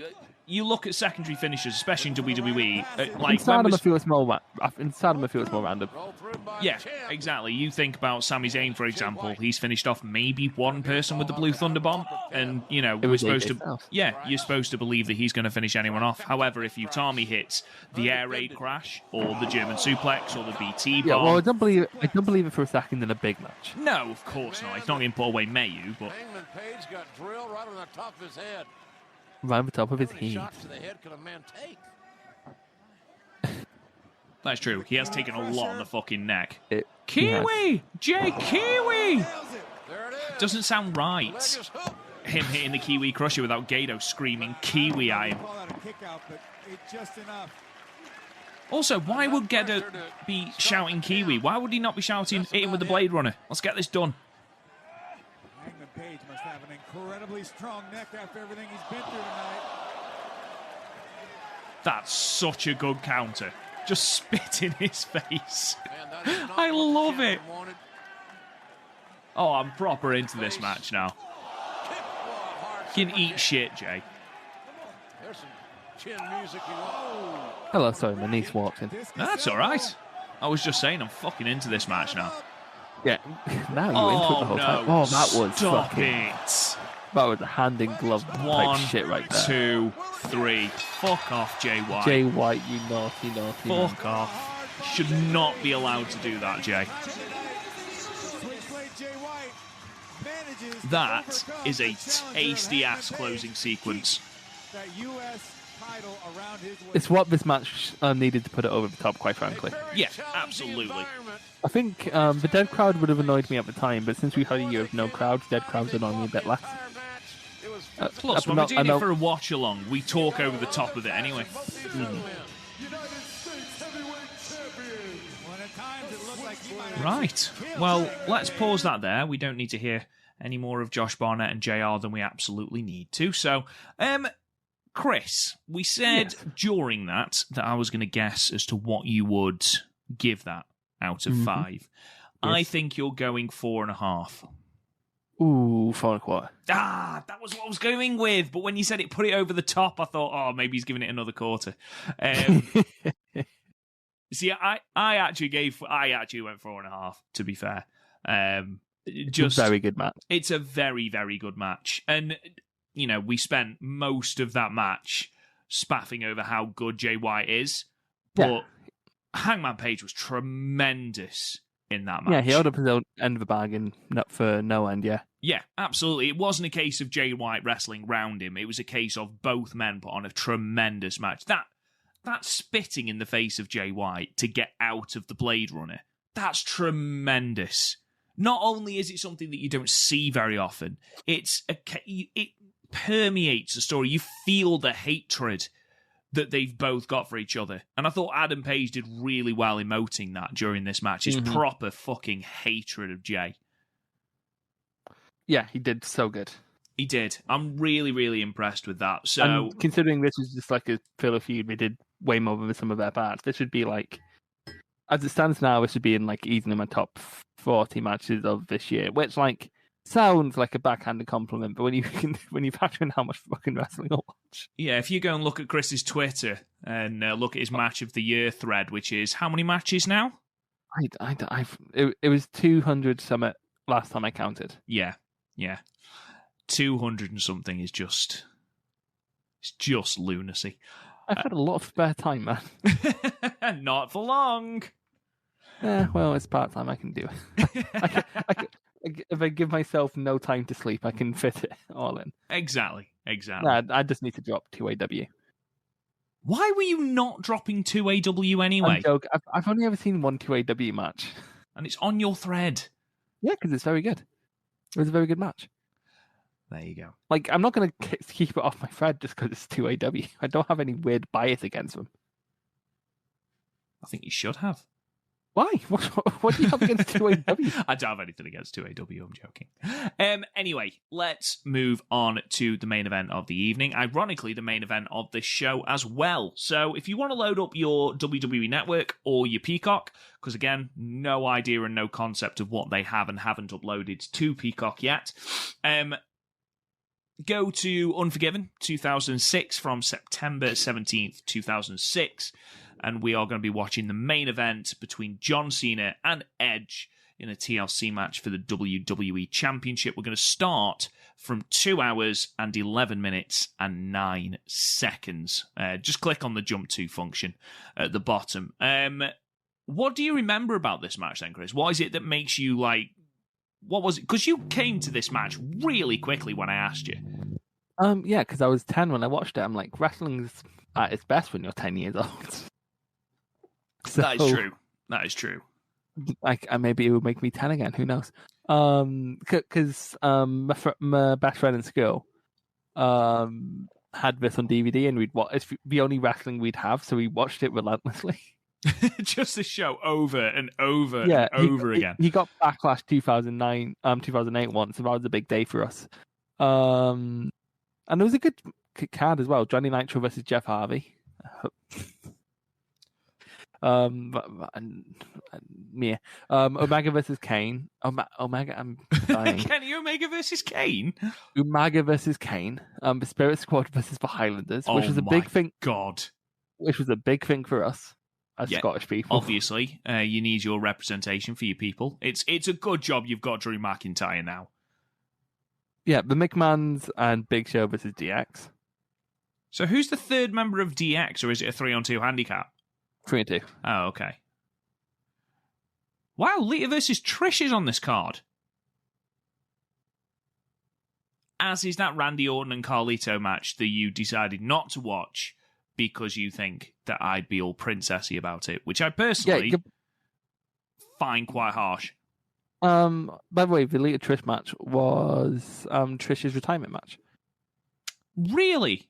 you look at secondary finishers, especially in WWE. In Like Stardom, when I feel it's more. In Stardom, I feel it's more random. yeah, exactly. You think about Sami Zayn, for example. He's finished off maybe one person with the Blue Thunder Bomb, and you know It was we're AJ supposed to. Styles. Yeah, you're supposed to believe that he's going to finish anyone off. However, if Utami hits the air raid crash or the German suplex or the BT bomb, Yeah, well, I don't believe it for a second in a big match. no, of course not. He's not going to put away Mayu, but Hangman Page got drilled right on the top of his head. Right on the top of his How many head. shots to the head can a man take? That's true. He has taken a lot on the fucking neck. Kiwi! Jay Kiwi! There it is. Doesn't sound right. Leg is hooked. Him hitting the Kiwi Crusher without Gato screaming Kiwi at him. Call that a kick out, but it's just enough. Also, why would Gato be shouting Kiwi? Why would he not be shouting, hit him with the Blade Runner? Let's get this done. Hangman Page must have an incredibly strong neck after everything he's been through tonight. That's such a good counter. Just spit in his face. Man, that is not I what the love champion it. wanted. Oh, I'm proper into this match now. Kick, hard You can super eat kick. shit, Jay. There's some chin music. Oh. Hello, sorry, my niece walked in. That's all right. I was just saying, I'm fucking into this match now. Yeah, now you're into it the whole time. Oh, that was Stop fucking... it. That was a hand-in-glove One, type shit right there. 2, 3. Fuck off, Jay White. Jay White, you naughty, naughty man. Fuck off. Should not be allowed to do that, Jay. Switchblade Jay White manages to That overcome is a the challenger tasty-ass Hangman closing Page. sequence. That U.S. title around his waist. It's what this match needed to put it over the top, quite frankly. Yeah, absolutely. I think the dead crowd would have annoyed me at the time, but since we've had a year of no crowds, dead crowds annoy me a bit less. Plus, when we're doing it for a watch-along, we talk over the top of it anyway. When at times it looked like he might actually Right. kill Well, Hangman let's Page. pause that there. We don't need to hear any more of Josh Barnett and JR than we absolutely need to. So, Chris, we said during that I was going to guess as to what you would give that out of 5. I think you're going 4.5. Ooh, 4.25. Ah, that was what I was going with. But when you said it, put it over the top, I thought, oh, maybe he's giving it another quarter. See, I actually went 4.5. To be fair, just very good match. It's a very, very good match, and you know we spent most of that match spaffing over how good Jay White is, but Hangman Page was tremendous in that match. Yeah, he held up his own end of the bargain for no end. Yeah, absolutely. It wasn't a case of Jay White wrestling round him. It was a case of both men put on a tremendous match. That spitting in the face of Jay White to get out of the Blade Runner, that's tremendous. Not only is it something that you don't see very often, it permeates the story. You feel the hatred that they've both got for each other. And I thought Adam Page did really well emoting that during this match. His proper fucking hatred of Jay. Yeah, he did so good. He did. I'm really, really impressed with that. So, and considering this was just like a filler feud, we did way more than some of their parts. This should be like, as it stands now, this should be in like easily in my top 40 matches of this year, which like sounds like a backhanded compliment, but when you factor in how much fucking wrestling I watch. Yeah, if you go and look at Chris's Twitter and look at his match of the year thread, which is how many matches now? It was 200 something last time I counted. Yeah. 200 and something is just lunacy. I've had a lot of spare time, man. Not for long. Well, it's part time. I can do it. If I give myself no time to sleep, I can fit it all in. Exactly. I just need to drop 2AW. Why were you not dropping 2AW anyway? I'm joking. I've only ever seen one 2AW match. And it's on your thread. Yeah, because it's very good. It was a very good match. There you go. Like, I'm not going to keep it off my thread just because it's 2AW. I don't have any weird bias against them. I think you should have. Why? What do you have against 2AW? I don't have anything against 2AW, I'm joking. Anyway, let's move on to the main event of the evening. Ironically, the main event of this show as well. So if you want to load up your WWE Network or your Peacock, because again, no idea and no concept of what they have and haven't uploaded to Peacock yet, go to Unforgiven 2006 from September 17th, 2006. And we are going to be watching the main event between John Cena and Edge in a TLC match for the WWE Championship. We're going to start from 2 hours and 11 minutes and 9 seconds. Just click on the jump to function at the bottom. What do you remember about this match then, Chris? What is it that makes you like... What was it? Because you came to this match really quickly when I asked you. Yeah, because I was 10 when I watched it. I'm like, wrestling's at its best when you're 10 years old. So, that is true. That is true. Maybe it would make me 10 again. Who knows? Because my best friend in school had this on DVD, and it's the only wrestling we'd have, so we watched it relentlessly. Just the show over and over and over again. He got Backlash 2008 once, so that was a big day for us. And it was a good card as well. Johnny Nitro versus Jeff Harvey. Omega versus Kane. Omega, I'm dying. Kenny Omega versus Kane. Umaga versus Kane. The Spirit Squad versus the Highlanders, which was a big thing. God, which was a big thing for us as Scottish people. Obviously, you need your representation for your people. It's a good job you've got Drew McIntyre now. Yeah, the McMahons and Big Show versus DX. So who's the third member of DX, or is it a 3-on-2 handicap? 3-2. Oh, okay. Wow, Lita versus Trish is on this card. As is that Randy Orton and Carlito match that you decided not to watch because you think that I'd be all princessy about it, which I personally find quite harsh. By the way, the Lita Trish match was Trish's retirement match. Really?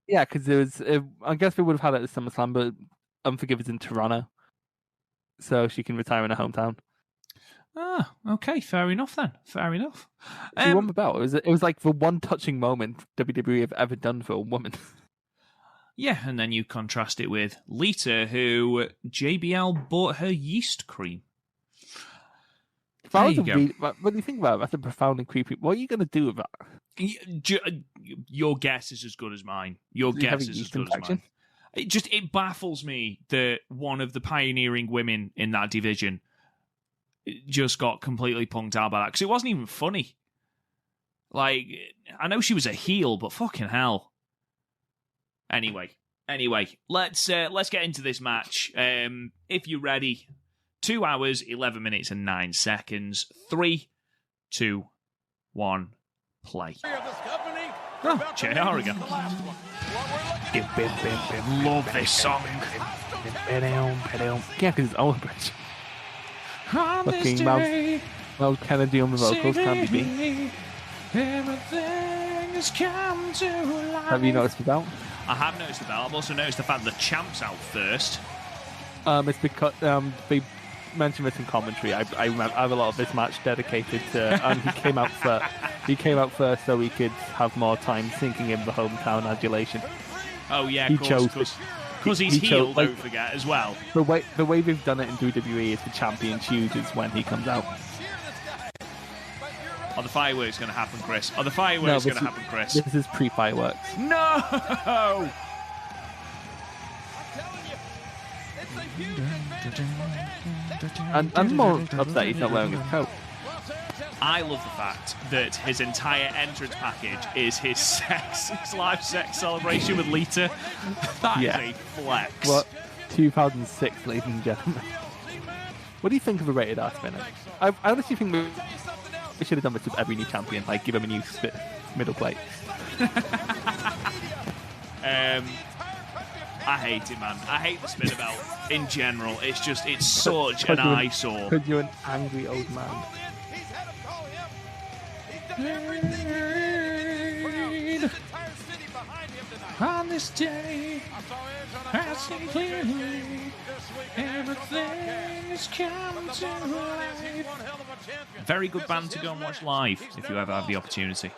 Yeah, because there was. I guess we would have had it at SummerSlam, but Unforgiven's in Toronto, so she can retire in her hometown. Ah, okay, fair enough then. Fair enough. She won the belt. It was like the one touching moment WWE have ever done for a woman. Yeah, and then you contrast it with Lita, who JBL bought her yeast cream. When you think about it, that's a profoundly creepy. What are you going to do with that? Your guess is as good as mine. Your guess is as good as mine. It baffles me that one of the pioneering women in that division just got completely punked out by that, because it wasn't even funny. Like, I know she was a heel, but fucking hell. Anyway, let's get into this match. If you're ready, 2 hours, 11 minutes and 9 seconds. 3, 2, 1, play. Oh, JR again. Love this song. Yeah, because it's Oliver Bridge. Fucking Miles Kennedy on the vocals, can't be. Have you noticed the belt? I have noticed the belt. I've also noticed the fact that the champ's out first. It's because they mentioned this in commentary. I have a lot of this match dedicated to. He came out first so he could have more time sinking in the hometown adulation. Oh yeah, because he's heel. Don't forget as well. The way they've done it in WWE is the champion chooses when he comes out. Are the fireworks going to happen, Chris? This is pre-fireworks. No! And I'm more upset he's not wearing his coat. I love the fact that his entire entrance package is his live sex celebration with Lita. That is a flex. What? 2006, ladies and gentlemen. What do you think of a rated R spinner? I honestly think we should have done this with every new champion, like give him a new middle plate. I hate it, man. I hate the spinner belt in general. It's such an eyesore. Because you're an angry old man. On this day, I see clearly everything is coming to life. Very good band to go and watch live if you ever have the opportunity.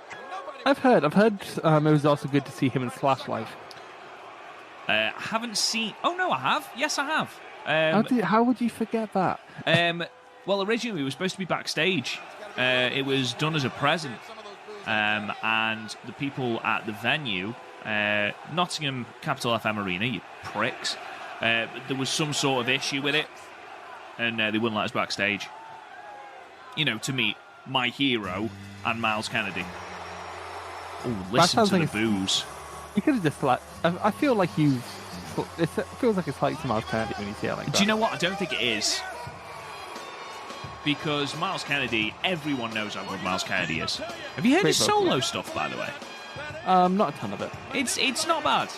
I've heard. It was also good to see him in Slash live. I haven't seen. Oh no, I have. Yes, I have. How would you forget that? Well, originally we were supposed to be backstage. It was done as a present, and the people at the venue, Nottingham Capital FM Arena, you pricks, there was some sort of issue with it, and they wouldn't let us backstage. You know, to meet my hero and Miles Kennedy. Oh, listen to the booze. You could have just I feel like it feels like it's like to Miles Kennedy when you see it like that. Do you know what? I don't think it is. Because Miles Kennedy, everyone knows how good Miles Kennedy is. Have you heard his solo stuff, by the way? Not a ton of it. It's not bad.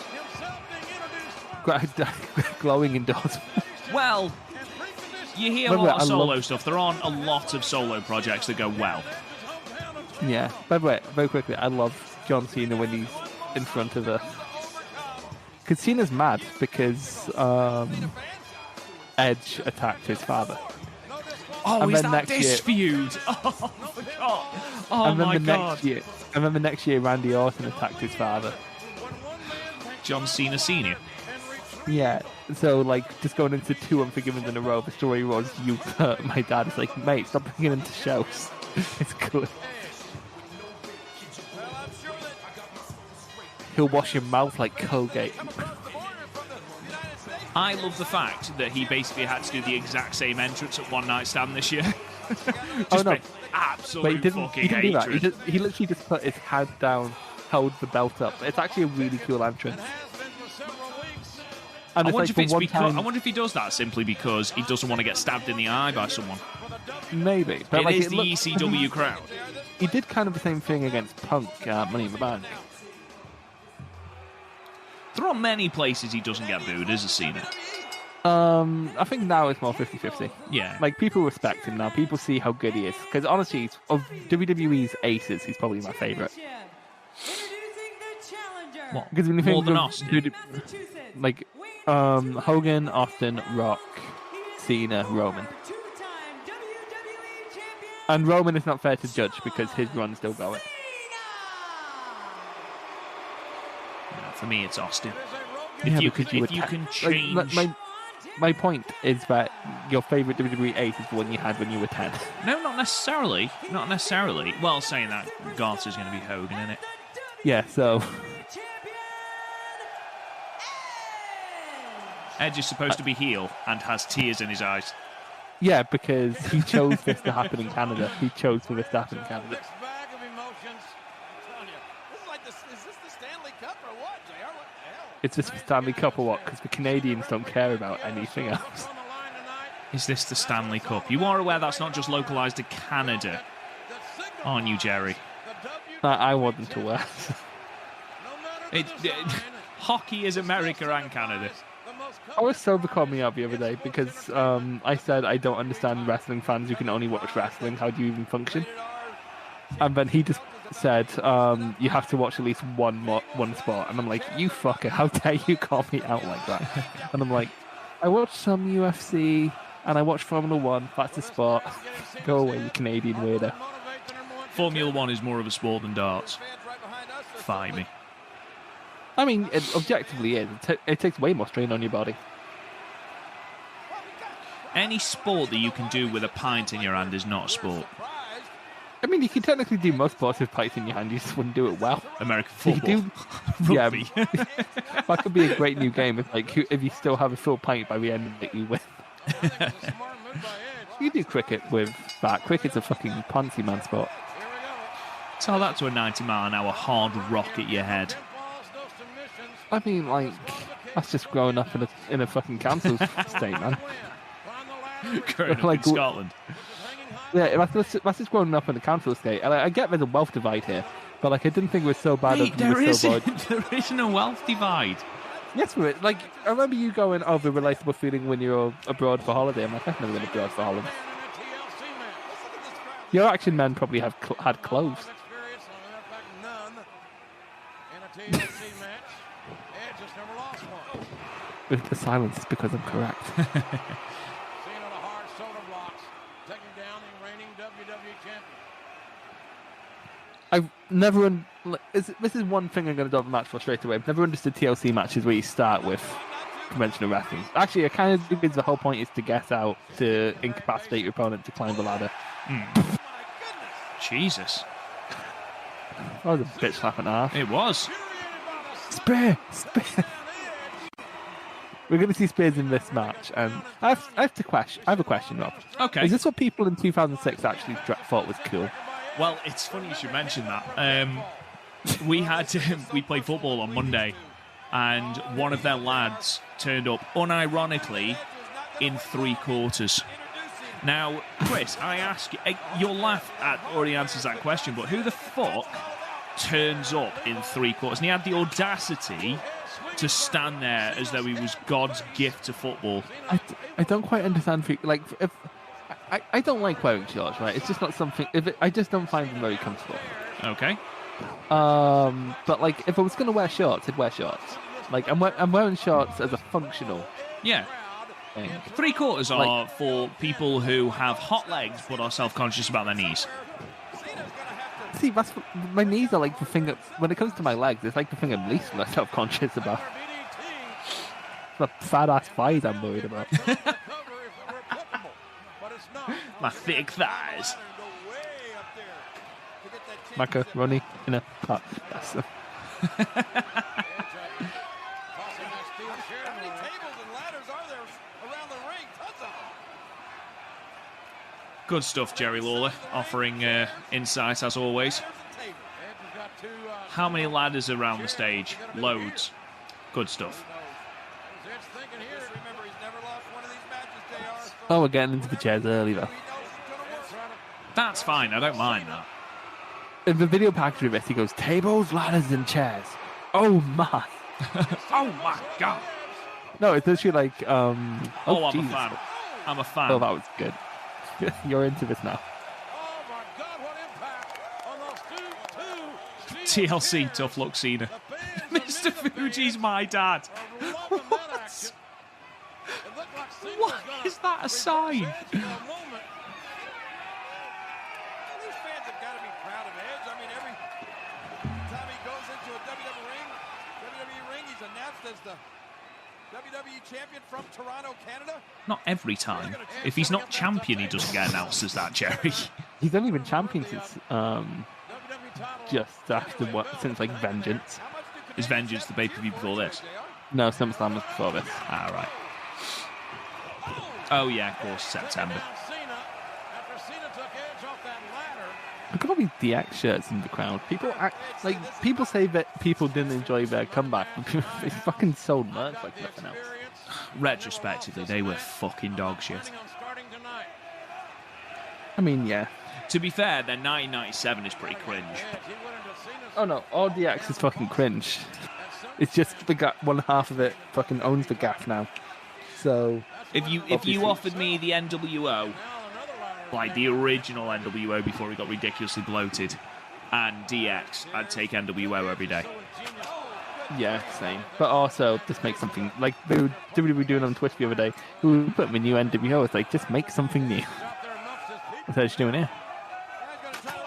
Glowing endorsement. Well, you hear a lot of solo stuff. There aren't a lot of solo projects that go well. Yeah. By the way, very quickly, I love John Cena when he's in front of her. Because Cena's mad because Edge attacked his father. Oh, is that this feud? Oh, I forgot. Oh, my God. And then the next year, Randy Orton attacked his father. John Cena Sr.? Yeah. So, like, just going into 2 Unforgiven in a row, the story was, you hurt my dad. It's like, mate, stop bringing him to shows. It's good. He'll wash your mouth like Colgate. I love the fact that he basically had to do the exact same entrance at One Night Stand this year. Absolute fucking hatred. Do that. He literally just put his head down, held the belt up. It's actually a really cool entrance. And I wonder if he does that simply because he doesn't want to get stabbed in the eye by someone. Maybe. But it is the ECW crowd. He did kind of the same thing against Punk at Money in the Bank. There are many places he doesn't get booed, is a Cena. I think now it's more 50-50. Yeah. Like, people respect him now. People see how good he is. Because honestly, of WWE's aces, he's probably my favourite. What? Because when you think more than Austin? Like, Hogan, Austin, Rock, Cena, Roman. And Roman is not fair to judge because his run's still going. For me, it's Austin. If you can change... Like, my point is that your favourite WWE ace is the one you had when you were 10. No, not necessarily. Not necessarily. Well, saying that, Garza's going to be Hogan, isn't it? Yeah, so... Edge is supposed to be heel and has tears in his eyes. Yeah, because he chose this to happen in Canada. He chose for this to happen in Canada. It's just the Stanley Cup or what? Because the Canadians don't care about anything else. Is this the Stanley Cup? You are aware that's not just localised to Canada, aren't you, Jerry? I wasn't aware. Hockey is America and Canada. I was sober calling me out the other day because I said I don't understand wrestling fans who can only watch wrestling. How do you even function? And then he just said, you have to watch at least one sport. And I'm like, you fucker, how dare you call me out like that? And I'm like, I watch some UFC and I watch Formula 1. That's a sport. Go away, you Canadian weirdo. Formula 1 is more of a sport than darts. Fight me. I mean, it objectively is. It takes way more strain on your body. Any sport that you can do with a pint in your hand is not a sport. I mean, you can technically do most sports with pints in your hand, you just wouldn't do it well. American football. Rugby. Yeah, that could be a great new game. It's like, if you still have a full pint by the end of it, you win. You do cricket with that. Cricket's a fucking pantsy man sport. Tell that to a 90-mile-an-hour hard rock at your head. I mean, like, that's just growing up in a fucking council state, man. Growing up in Scotland. Yeah, that's just growing up in a council estate. And I get there's a wealth divide here, but like I didn't think it was so bad. Mate, there isn't a wealth divide. Yes, for it. Like I remember you going, "Oh, the relatable feeling when you're abroad for holiday." I'm like, I've never been abroad for holiday. Your action men probably have had clothes. With the silence, it's because I'm correct. I've never... This is one thing I'm going to drop the match for straight away. I've never understood TLC matches where you start with conventional wrestling. Actually, I kind of think the whole point is to get out, to incapacitate your opponent, to climb the ladder. Jesus. That was a bitch slap and a half. It was. Spear! We're going to see Spears in this match, and I have a question, Rob. Okay. Is this what people in 2006 actually thought was cool? Well, it's funny you should mention that. We played football on Monday, and one of their lads turned up unironically in 3/4. Now, Chris, I ask you, you'll laugh at already answers that question, but who the fuck turns up in 3/4? And he had the audacity to stand there as though he was God's gift to football. I don't quite understand. Like, if I don't like wearing shorts, right? It's just not something. I just don't find them very comfortable. Okay. But like, if I was going to wear shorts, I'd wear shorts. Like, I'm wearing shorts as a functional. Yeah. Thing. 3/4 are for people who have hot legs but are self-conscious about their knees. See, my knees are like the thing that, when it comes to my legs, it's like the thing I'm least self-conscious about. The fat-ass thighs I'm worried about. My thick thighs. Macaroni in a pot. That's them. Good stuff, Jerry Lawler, offering insight as always. How many ladders around the stage? Loads. Good stuff. Oh, we're getting into the chairs early, though. That's fine, I don't mind that. In the video package of it, he goes, tables, ladders, and chairs. Oh, my. Oh, my God. No, it's literally like, I'm Jesus. a fan. I'm a fan. Oh, that was good. You're into this now. Oh my God, what impact on those two TLC, tough luck Cena. Mr. Fuji's my dad. What? Why is that a sign? These fans have got to be proud of Edge. I mean, every time he goes into a WWE ring, he's announced as the WWE champion from Toronto, Canada. Not every time. If he's not champion, he doesn't get announced as that, Jerry. He's only been champion since, just after since like Vengeance. Is Vengeance the pay-per-view before this? No, SummerSlam was before this. Ah, right. Oh, yeah, of course, September. Look at all these DX shirts in the crowd. People say that people didn't enjoy their comeback, but they fucking sold merch like nothing else. Retrospectively, they were fucking dog shit. I mean, yeah. To be fair, their 1997 is pretty cringe. Oh no, all DX is fucking cringe. It's just one half of it fucking owns the gaff now. So if you offered me the NWO, like the original NWO before he got ridiculously bloated, and DX, I'd take NWO every day. Yeah, same. But also, just make something like they were doing on Twitch the other day. Who put me new NWO? It's like, just make something new. That's what you're doing here.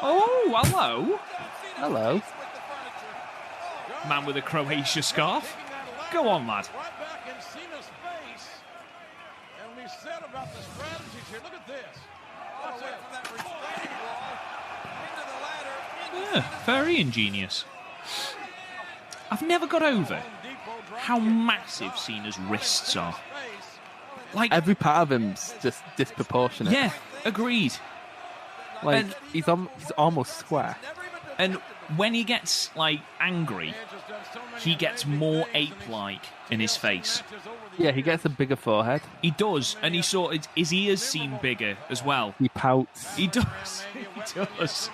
Oh, hello. Hello. Man with a Croatia scarf. Go on, lad. Yeah, very ingenious. I've never got over how massive Cena's wrists are. Like every part of him's just disproportionate. Yeah, agreed. Like he's almost square. And when he gets like angry, he gets more ape-like in his face. Yeah, he gets a bigger forehead. He does, and his ears seem bigger as well. He pouts. He does. He does.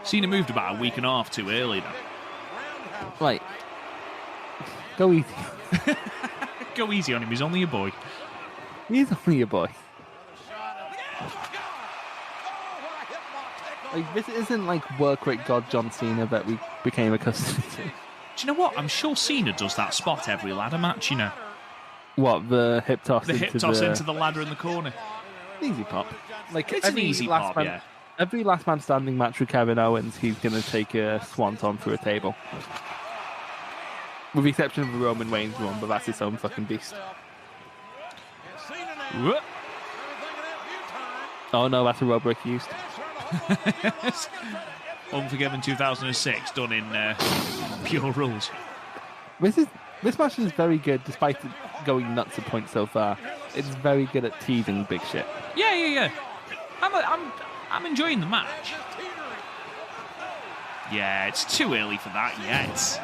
Cena moved about a week and a half too early, though. Right. Go easy. Go easy on him. He's only a boy. He's only a boy. Like, this isn't like work rate god John Cena that we became accustomed to. Do you know what? I'm sure Cena does that spot every ladder match, you know. What, the hip toss? The hip toss into the ladder in the corner. Easy pop. Like, it's an easy pop, yeah. Every last man standing match with Kevin Owens, he's going to take a swanton through a table. With the exception of the Roman Reigns one, but that's his own fucking beast. What? Oh no, that's a rope break used. Unforgiven 2006, done in pure rules. This match is very good, despite it going nuts a point so far. It's very good at teasing big shit. Yeah. I'm enjoying the match. Yeah, it's too early for that yet.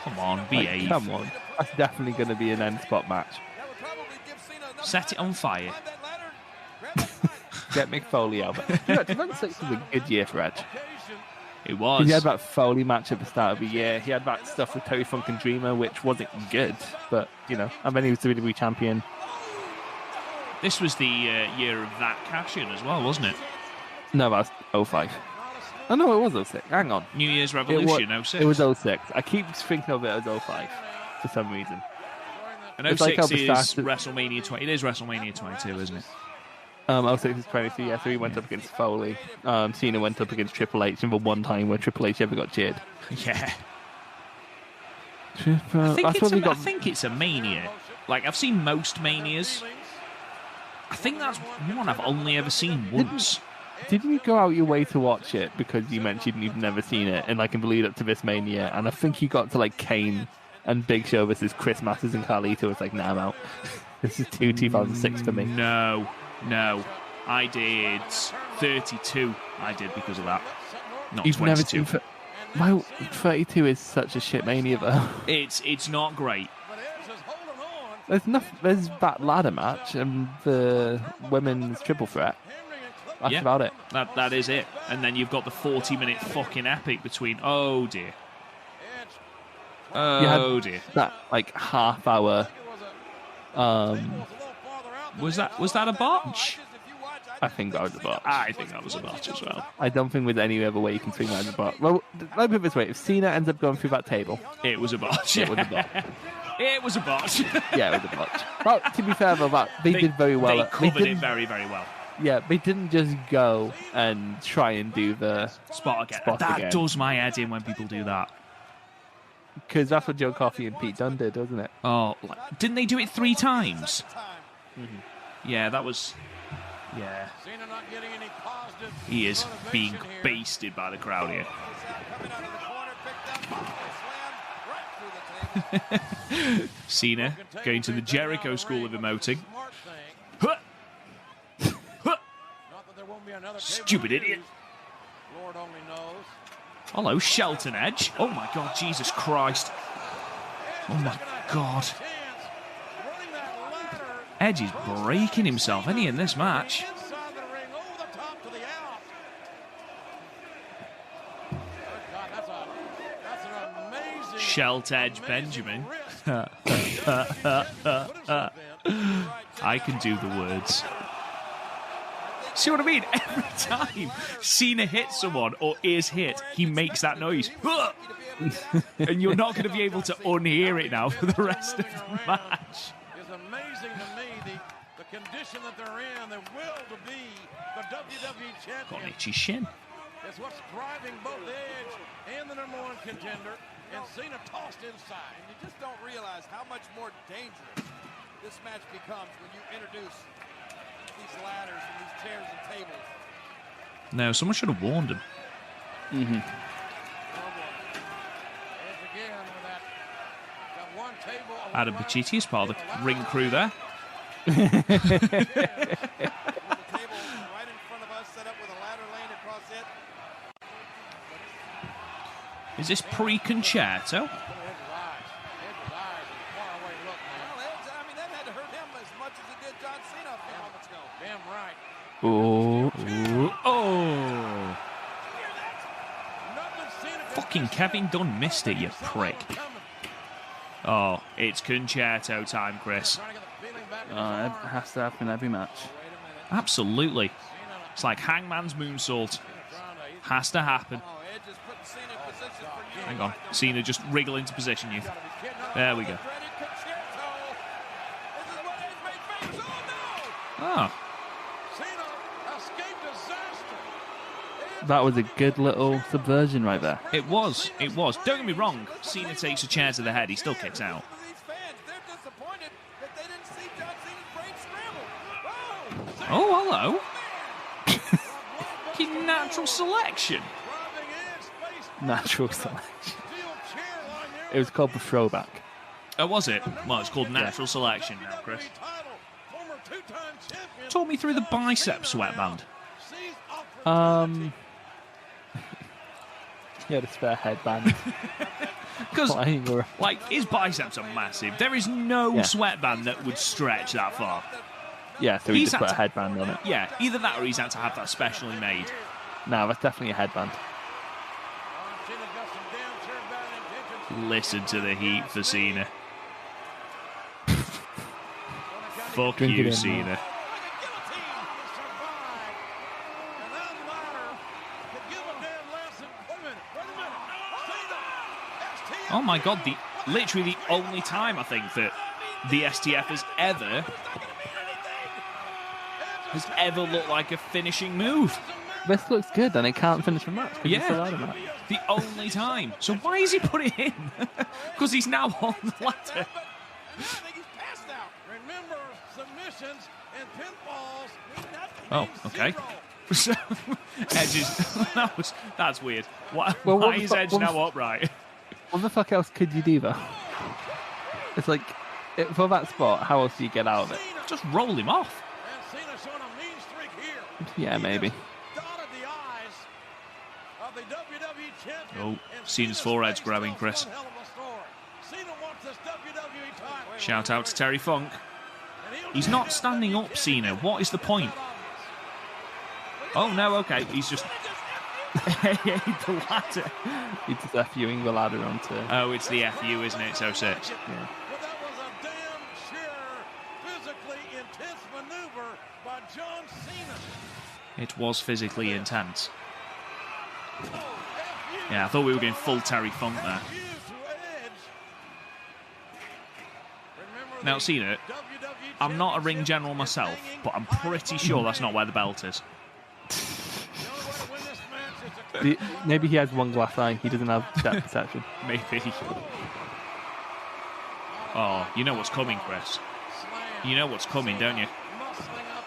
Come on, behave. Come on. That's definitely going to be an end spot match. Set it on fire. Get Mick Foley out. 2006 was a good year for Edge. It was. He had that Foley match at the start of the year. He had that stuff with Terry Funk and Dreamer, which wasn't good, but, and then he was the WWE champion. This was the year of that cash-in as well, wasn't it? No, that was 05. Oh, no, it was 06. Hang on. New Year's Revolution, 06. It was 06. I keep thinking of it as 05 for some reason. And 06 is WrestleMania 20. It is WrestleMania 22, isn't it? 06 is 23, yeah, so he went up against Foley. Cena went up against Triple H in the one time where Triple H ever got cheered. Yeah. I think it's a Mania. Like, I've seen most Manias. I think that's one I've only ever seen once. Didn't you go out your way to watch it because you mentioned you've never seen it and like in the lead up to this Mania? And I think you got to like Kane and Big Show versus Chris Masters and Carlito. It's like, nah, I'm out. This is 2006 for me. No. I did 32. I did because of that. Not You've 22. Never seen Wow, 32 is such a shit Mania though. It's not great. There's that ladder match and the women's triple threat. That's about it. That is it. And then you've got the 40-minute fucking epic between. Oh dear. Oh dear. That like half hour. Was that a botch? I think that was a botch. I think that was a botch as well. I don't think there's any other way you can swing that as a botch. Well, let me put it this way: if Cena ends up going through that table, it was a botch. It was a botch. It was a botch. Yeah, it was a botch. Well, to be fair though, they did very well. They covered it very, very well. Yeah, they didn't just go and try and do the spot again. That does my head in when people do that. Because that's what Joe Coffey and Pete Dunne did, wasn't it? Oh, didn't they do it 3 times? Mm-hmm. Yeah, that was... Yeah. He is being basted by the crowd here. Cena going to the Jericho school of emoting. Stupid idiot. Hello, Shelton Edge. Oh my God, Jesus Christ. Oh my God. Edge is breaking himself, isn't he, in this match? Shelt Edge Benjamin. I can do the words. See what I mean? Every time Cena hits someone or is hit, he makes that noise. And you're not going to be able to unhear it now for the rest of the match. It's amazing to me the condition that they're in, their will to be the WWE champion. Got an itchy shin. It's what's driving both Edge and the number 1 contender, and Cena tossed inside. And you just don't realize how much more dangerous this match becomes when you introduce these ladders and these chairs and tables. No, someone should have warned him. Mm-hmm. Adam Pacitti is part of the ring crew there. Is this pre-concerto? Oh. Fucking Kevin Dunn missed it, you prick. Oh, it's concerto time, Chris. It has to happen every match. Absolutely. It's like Hangman's moonsault. Has to happen. Hang on. Cena just wriggle into position, you. There we go. Oh. That was a good little subversion right there. It was. It was. Don't get me wrong. Cena takes a chair to the head. He still kicks out. Oh, hello. Natural selection. Natural selection. It was called the throwback. Oh, was it? Well, it's called natural selection now, Chris. Talk me through the bicep sweatband. He had a spare headband. Because, like, his biceps are massive. There is no sweatband that would stretch that far. Yeah, so he just put a headband on it. Yeah, either that or he's had to have that specially made. No, that's definitely a headband. Listen to the heat for Cena. Fuck Drink you, it in, Cena. Oh my god, literally the only time I think that the STF has ever looked like a finishing move. This looks good, and it can't finish the match. Yeah, the only time. So why is he putting it in? Because he's now on the ladder. Oh, okay. So, Edge is... that's weird. Why is Edge now upright? What the fuck else could you do, though? It's like, for that spot, how else do you get out of it? Just roll him off. Yeah, maybe. Oh, Cena's forehead's grabbing, Chris. Shout out to Terry Funk. He's not standing up, Cena. What is the point? Oh, no, okay. He's just... the ladder. He's just FUing the ladder onto... Oh, it's the FU, isn't it? It's 06. Yeah. But that was a damn sure physically intense maneuver by John Cena. It was physically intense. Yeah, I thought we were going full Terry Funk there. Now, Cena, I'm not a ring general myself, but I'm pretty sure that's not where the belt is. Maybe he has one glass eye. He doesn't have depth perception. Maybe. Oh, you know what's coming, Chris. You know what's coming, don't you?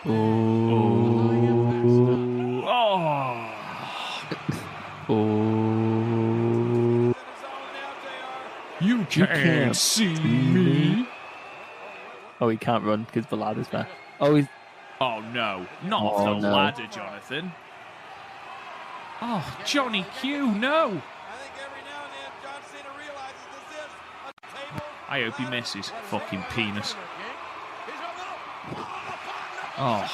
Oh. Oh. Oh. You can't see me. Oh, he can't run because the ladder's there. Oh, he's... Oh, no. Not off the ladder, Jonathan. Oh, Johnny Q, no. I hope he misses. Fucking penis. Oh.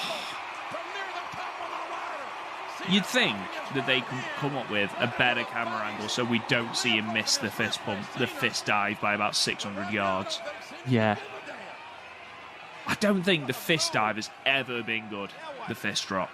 You'd think that they could come up with a better camera angle so we don't see him miss the fist pump, the fist dive by about 600 yards. Yeah. I don't think the fist dive has ever been good, the fist drop.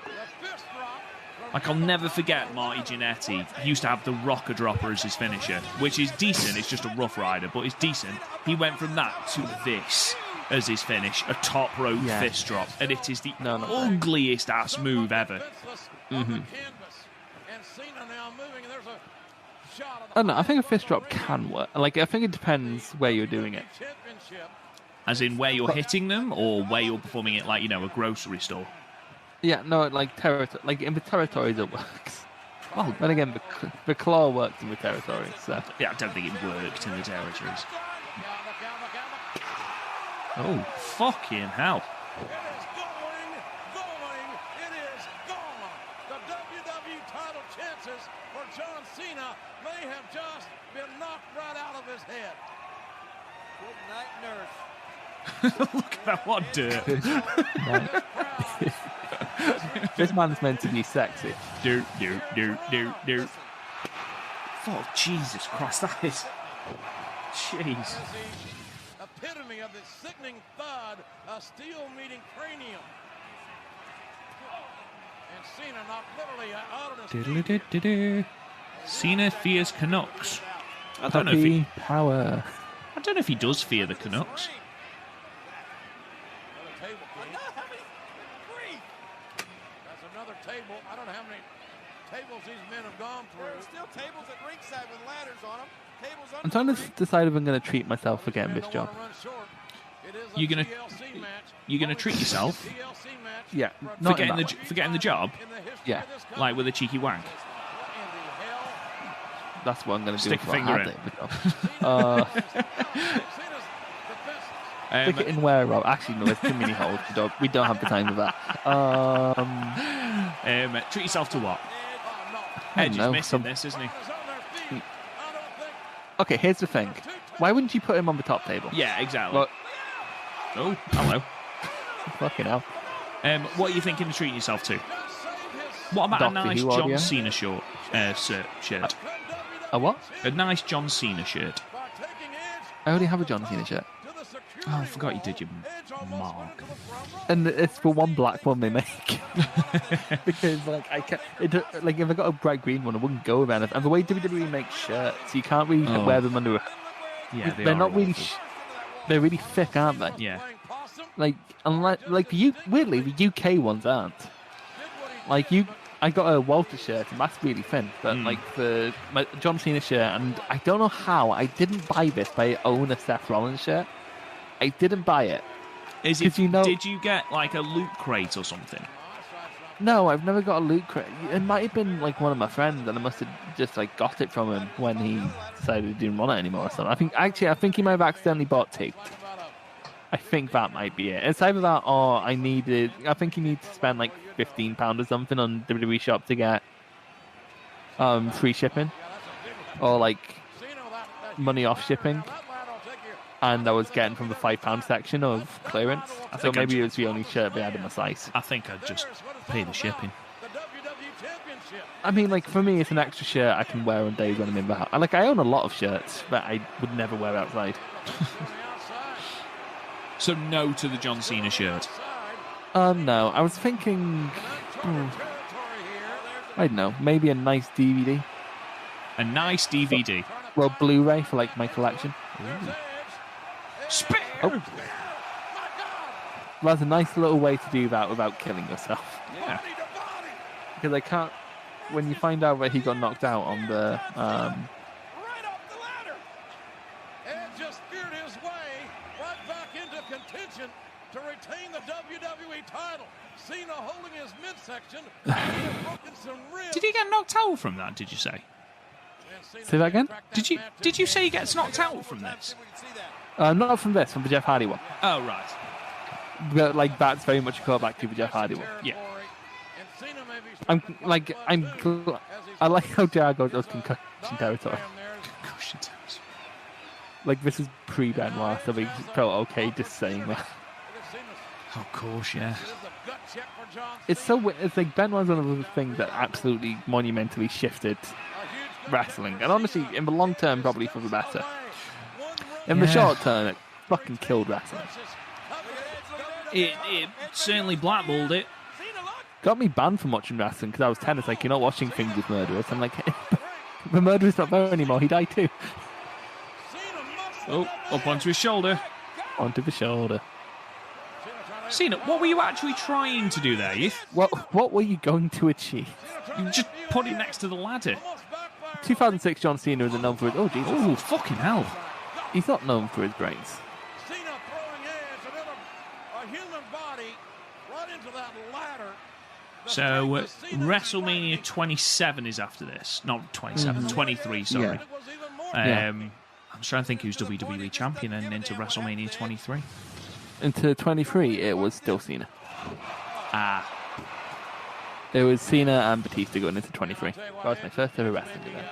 Like, I'll never forget Marty Jannetty. He used to have the rocker dropper as his finisher, which is decent. It's just a rough rider, but it's decent. He went from that to this as his finish, a top rope fist drop, and it is the ugliest ass move ever. Mm-hmm. I don't know, I think a fist drop can work. Like, I think it depends where you're doing it. As in where you're hitting them, or where you're performing it, like, you know, a grocery store? Yeah, no, like like in the territories it works. Well, then again, the claw works in the territories, so... Yeah, I don't think it worked in the territories. Oh, fucking hell. It is going, it is gone. The WWE title chances for John Cena may have just been knocked right out of his head. Good night, nurse. Look at that, what dirt. This man's meant to be sexy. Do. Oh, Jesus Christ, that is... Jeez. Epitome of the sickening thud, a steel meeting cranium. And Cena knocked literally out of his Cena fears Canucks. I don't know if he does fear the Canucks. That's another table. I don't know how many tables these men have gone through. There are still tables at ringside with ladders on them. I'm trying to decide if I'm going to treat myself again this job. You're gonna treat yourself? Yeah. For getting the job? Yeah. Like with a cheeky wank? That's what I'm going to do. Stick a finger in. Stick it in where, Rob? Actually, no, there's too many holes. We don't have the time for that. Treat yourself to what? Edge is missing this, isn't he? Okay, here's the thing. Why wouldn't you put him on the top table? Yeah, exactly. Oh, hello. Fucking hell. What are you thinking of treating yourself to? What about a nice John Cena shirt? A what? A nice John Cena shirt. I already have a John Cena shirt. Oh, I forgot you did your mark. And it's for one black one they make. Because, like, like, if I got a bright green one, I wouldn't go with anything. And the way WWE makes shirts, you can't really wear them under. Yeah, they're not really. They're really thick, aren't they? Yeah. Like, unless, like, weirdly, the UK ones aren't. Like, I got a Walter shirt, and that's really thin. But, like, my John Cena shirt, and I don't know how, I didn't buy this, but I own a Seth Rollins shirt. I didn't buy it. Is it? Did you get, like, a loot crate or something? No, I've never got a loot crate. It might have been, like, one of my friends, and I must have just, like, got it from him when he decided he didn't want it anymore or something. I think he might have accidentally bought two. I think that might be it. It's either that or I think you need to spend, like, £15 or something on WWE Shop to get free shipping. Or, like, money off shipping. And I was getting from the £5 section of clearance. So maybe it was the only shirt they had in my size. I think I'd just pay the shipping. I mean, like, for me, it's an extra shirt I can wear on days when I'm in the house. Like, I own a lot of shirts that I would never wear outside. So no to the John Cena shirt? No. I was thinking... I don't know. Maybe a nice DVD. A nice DVD? Well, Blu-ray for, like, my collection. Ooh. Spear! Oh. That's a nice little way to do that without killing yourself. Yeah. Because I can't... When you find out that he got knocked out on the... Right off the ladder. And just speared his way right back into contention to retain the WWE title. Cena holding his midsection. Did he get knocked out from that, did you say? Say that again? Did you say he gets knocked out from this? Not from this, from the Jeff Hardy one. Oh, right. But, like, that's very much a callback to the Jeff Hardy one. Yeah. I like how JR goes concussion territory. Concussion territory. Like, this is pre-Benoit, so we felt okay just saying that. Of course, yeah. It's so... It's like Benoit's one of those things that absolutely monumentally shifted wrestling. And honestly, in the long term, probably for the better. In the short term, it fucking killed wrestling. It certainly blackballed it. Got me banned from watching wrestling because I was 10. It's like, you're not watching things with murderers. I'm like, the murderer's not there anymore. He died too. Oh, up onto his shoulder. Onto the shoulder. Cena, what were you actually trying to do there, Heath? What were you going to achieve? You just put it next to the ladder. 2006 John Cena is known for his... Oh, Jesus. Oh, fucking hell. He's not known for his brains. Cena throwing a human body right into that ladder. So, WrestleMania 27 is after this. Not 27, 23, sorry. Yeah. I'm trying to think who's WWE champion and into WrestleMania 23. Into 23, it was still Cena. Ah. It was Cena and Batista going into 23. That was my first ever wrestling event.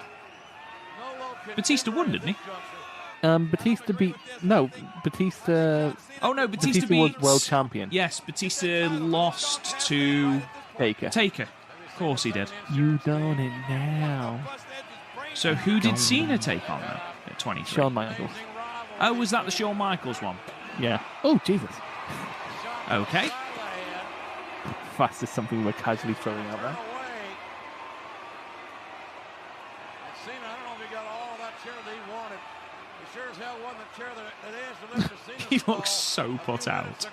Batista won, didn't he? Batista beat... No, Batista... Oh, no, Batista was world champion. Yes, Batista lost to... Taker. Of course he did. You done it now. So who did Cena take on, then, at 23? Shawn Michaels. Oh, was that the Shawn Michaels one? Yeah. Oh, Jesus. Okay. That's just something we're casually throwing out there. Cena, I don't know if he got all of that chair that he wanted. He sure as hell won the chair that Edge delivered to Cena. He looks so put out.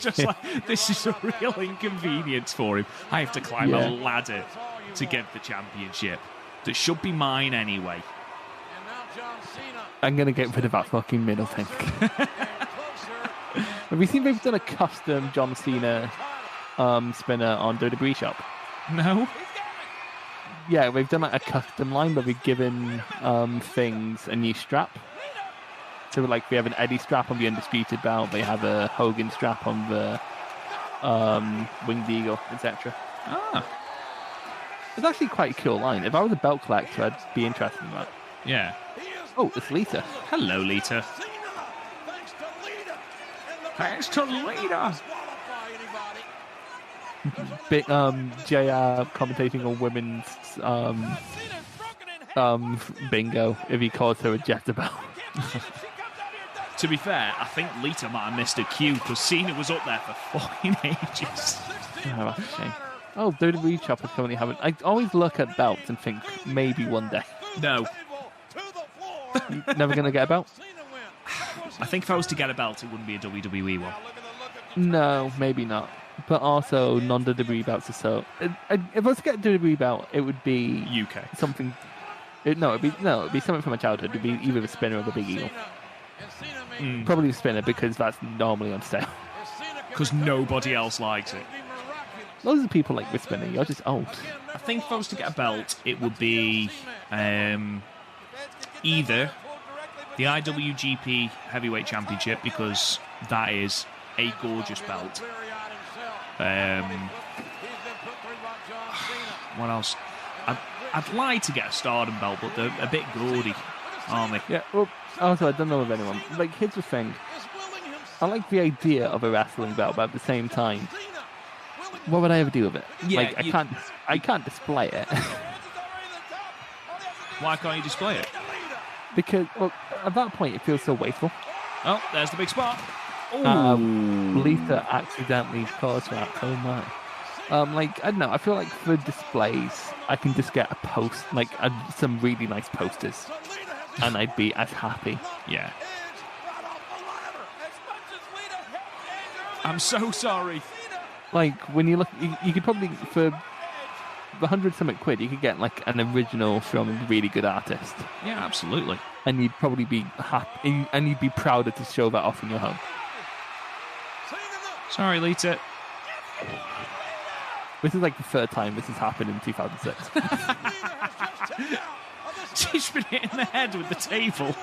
Just like, this is a real inconvenience for him. I have to climb a ladder to get the championship. That should be mine anyway. And now John Cena. I'm going to get rid of that fucking middle thing. Have you seen they've done a custom John Cena spinner on WWE Shop? No. Yeah, they've done like a custom line where they've given things a new strap. So like we have an Eddie strap on the Undisputed belt, they have a Hogan strap on the Winged Eagle, etc. Ah. It's actually quite a cool line. If I was a belt collector, I'd be interested in that. Yeah. Oh, it's Lita. Hello, Lita. Thanks to Lita. Bit JR commentating on women's bingo if he calls her a Jezebel. To be fair, I think Lita might have missed a cue because Cena was up there for fucking ages. Oh, that's a shame. Oh, WWE Chopper's currently having... I always look at belts and think, maybe one day. No. Never going to get a belt? I think if I was to get a belt, it wouldn't be a WWE one. No, maybe not. But also, non-WWE belts are so... If I was to get a WWE belt, it would be... UK. Something... It'd be something from my childhood. It'd be either the spinner or the Big Eagle. Probably the spinner, because that's normally on sale. Because nobody else likes it. Loads of people like the spinner. You're just old. I think if I was to get a belt, it would be either the IWGP Heavyweight Championship, because that is a gorgeous belt. What else? I'd like to get a Stardom belt, but they're a bit gaudy, aren't they? Yeah, well, also, I don't know of anyone. Like, here's the thing. I like the idea of a wrestling belt, but at the same time, what would I ever do with it? Yeah, like, I can't display it. Why can't you display it? Because, well, at that point, it feels so wasteful. Oh, there's the big spot. Ooh. Lita accidentally caused that. Oh my. Like, I don't know. I feel like for displays, I can just get a post, like some really nice posters, and I'd be as happy. Yeah. I'm so sorry. Like, when you look, you could probably, for the 100-something quid, you could get like an original from a really good artist. Yeah, absolutely. And you'd probably be happy, and you'd be prouder to show that off in your home. Sorry, Lita. This is like the third time this has happened in 2006. She's been hitting the head with the table.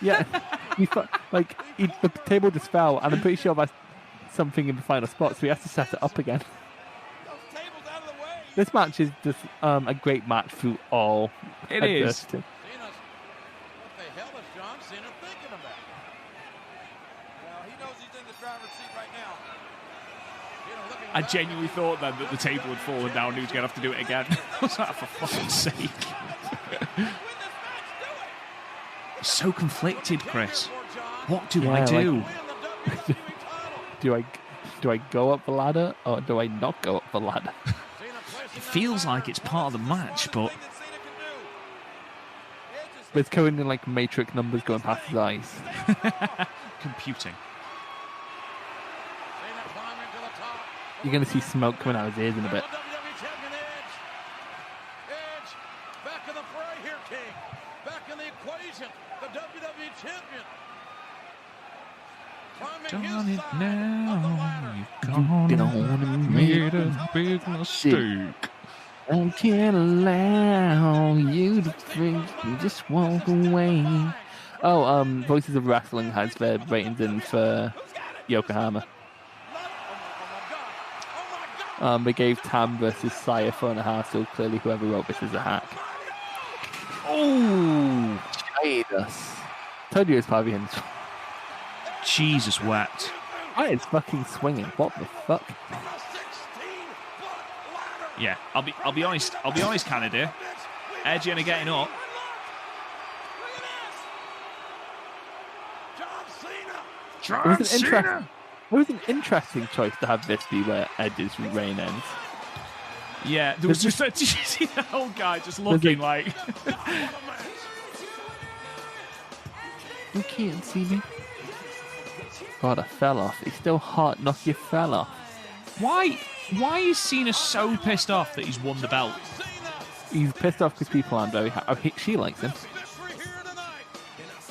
Yeah. The table just fell, and I'm pretty sure that's something in the final spot, so he has to set it up again. This match is just a great match through all adversity. What the hell is John Cena thinking about? Well, he knows he's in the driver's seat right now. I genuinely thought then that the table had fallen down and he was going to have to do it again. I was like, for fuck's sake. So conflicted, Chris. What do I do? Like, do I go up the ladder or do I not go up the ladder? It feels like it's part of the match, but it's currently like matrix numbers going past his eyes. Computing. You're going to see smoke coming out of his ears in a bit. Back in the fray here, King. Back in the equation. The WWE champion. Done it now. You've gone and made a big mistake. I can't allow you to think and just walk away. Oh, Voices of Wrestling has their ratings in for Yokohama. They gave Tam versus Saya 4.5, so clearly whoever wrote this is a hack. Oh! Jesus. Told you it was part of him. Jesus wept. Why is fucking swinging? What the fuck? Yeah, I'll be honest, Canada. Edge and getting up. John Cena! It was an interesting choice to have this be where Edge's reign ends. Yeah, there was just did you see the whole guy just looking like you can't see me. God, I fell off. He's still hot enough you fell off. Why is Cena so pissed off that he's won the belt? He's pissed off because people aren't very happy. She likes him.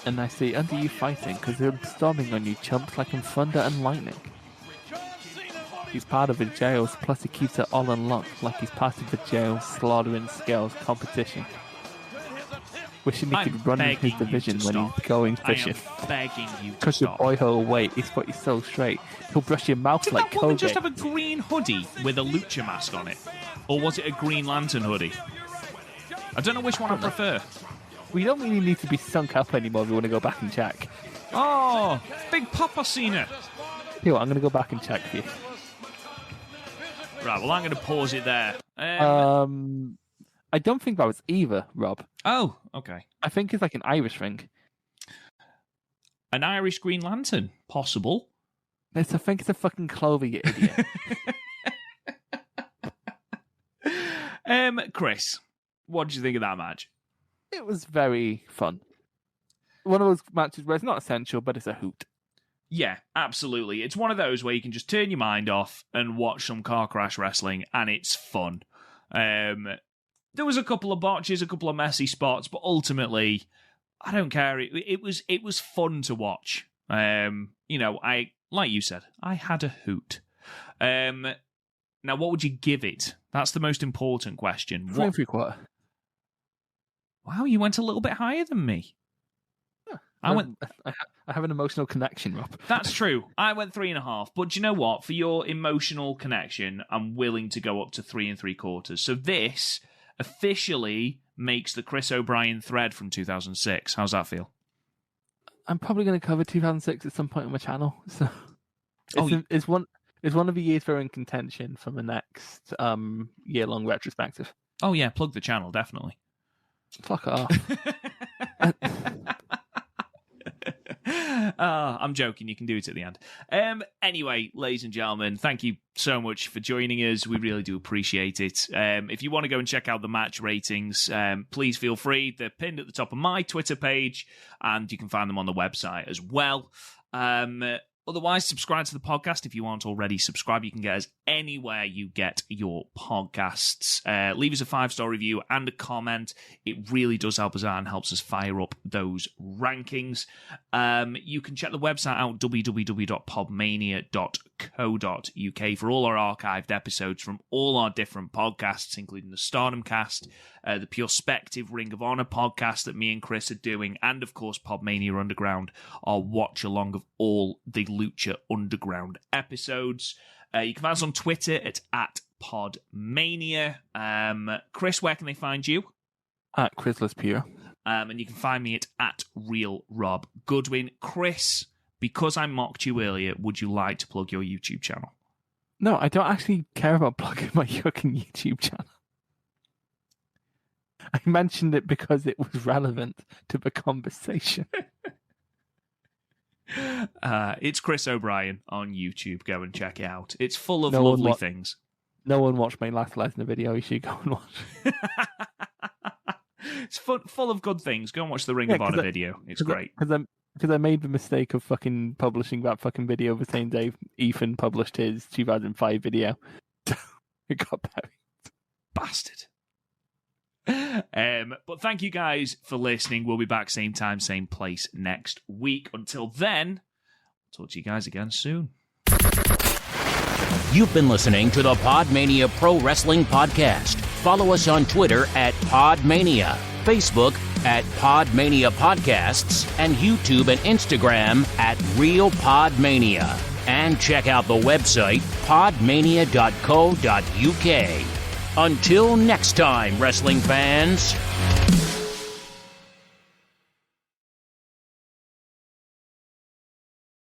And I say, under you fighting, because they're storming on you chumps like in thunder and lightning. He's part of the jails, plus he keeps it all unlocked, like he's part of the jail slaughtering scales competition. Wishing he could run in his division when he's going fishing. I am begging you to Because your stop. boy he'll wait, he's put you so straight. He'll brush your mouth Did like that woman Colgate. just have a green hoodie with a lucha mask on it? Or was it a Green Lantern hoodie? I don't know which one I prefer. We don't really need to be sunk up anymore if we want to go back and check. Oh, Big Papa Cena. Here, I'm going to go back and check for you. Right, well, I'm going to pause it there. I don't think that was either, Rob. Oh, okay. I think it's like an Irish thing. An Irish Green Lantern, possible. I think it's a fucking clover, you idiot. Chris, what did you think of that match? It was very fun. One of those matches where it's not essential, but it's a hoot. Yeah, absolutely. It's one of those where you can just turn your mind off and watch some car crash wrestling, and it's fun. There was a couple of botches, a couple of messy spots, but ultimately, I don't care. It was fun to watch. I like you said, I had a hoot. Now, what would you give it? That's the most important question. 3 3/4. Wow, you went a little bit higher than me. I have an emotional connection, Rob. That's true. I went 3.5. But do you know what? For your emotional connection, I'm willing to go up to 3 3/4. So this officially makes the Chris O'Brien thread from 2006. How's that feel? I'm probably going to cover 2006 at some point on my channel. So it's one of the years we're in contention for the next year-long retrospective. Oh yeah, plug the channel, definitely. Fuck off. I'm joking. You can do it at the end. Anyway, ladies and gentlemen, thank you so much for joining us. We really do appreciate it. If you want to go and check out the match ratings, please feel free. They're pinned at the top of my Twitter page, and you can find them on the website as well. Otherwise, subscribe to the podcast if you aren't already subscribed. You can get us anywhere you get your podcasts. Leave us a 5-star review and a comment. It really does help us out and helps us fire up those rankings. You can check the website out, www.podmania.co.uk, for all our archived episodes from all our different podcasts, including the Stardom Cast, the Pure Spective Ring of Honor podcast that me and Chris are doing, and of course PodMania Underground, our watch-along of all the Lucha Underground episodes. You can find us on Twitter at PodMania. Chris, where can they find you? At Chrisless Pure. And you can find me at Real Rob Goodwin. Chris, because I mocked you earlier, would you like to plug your YouTube channel? No, I don't actually care about plugging my fucking YouTube channel. I mentioned it because it was relevant to the conversation. It's Chris O'Brien on YouTube. Go and check it out. It's full of lovely things. No one watched my last Lesnar video. You should go and watch. It's full of good things. Go and watch the Ring of Honor video. It's great. Because I made the mistake of fucking publishing that fucking video the same day Ethan published his 2005 video. It got buried. Bastard. But thank you guys for listening. We'll be back same time, same place next week. Until then, I'll talk to you guys again soon. You've been listening to the PodMania Pro Wrestling Podcast. Follow us on Twitter at PodMania, Facebook at PodMania Podcasts, and YouTube and Instagram at Real PodMania. And check out the website, podmania.co.uk. Until next time, wrestling fans.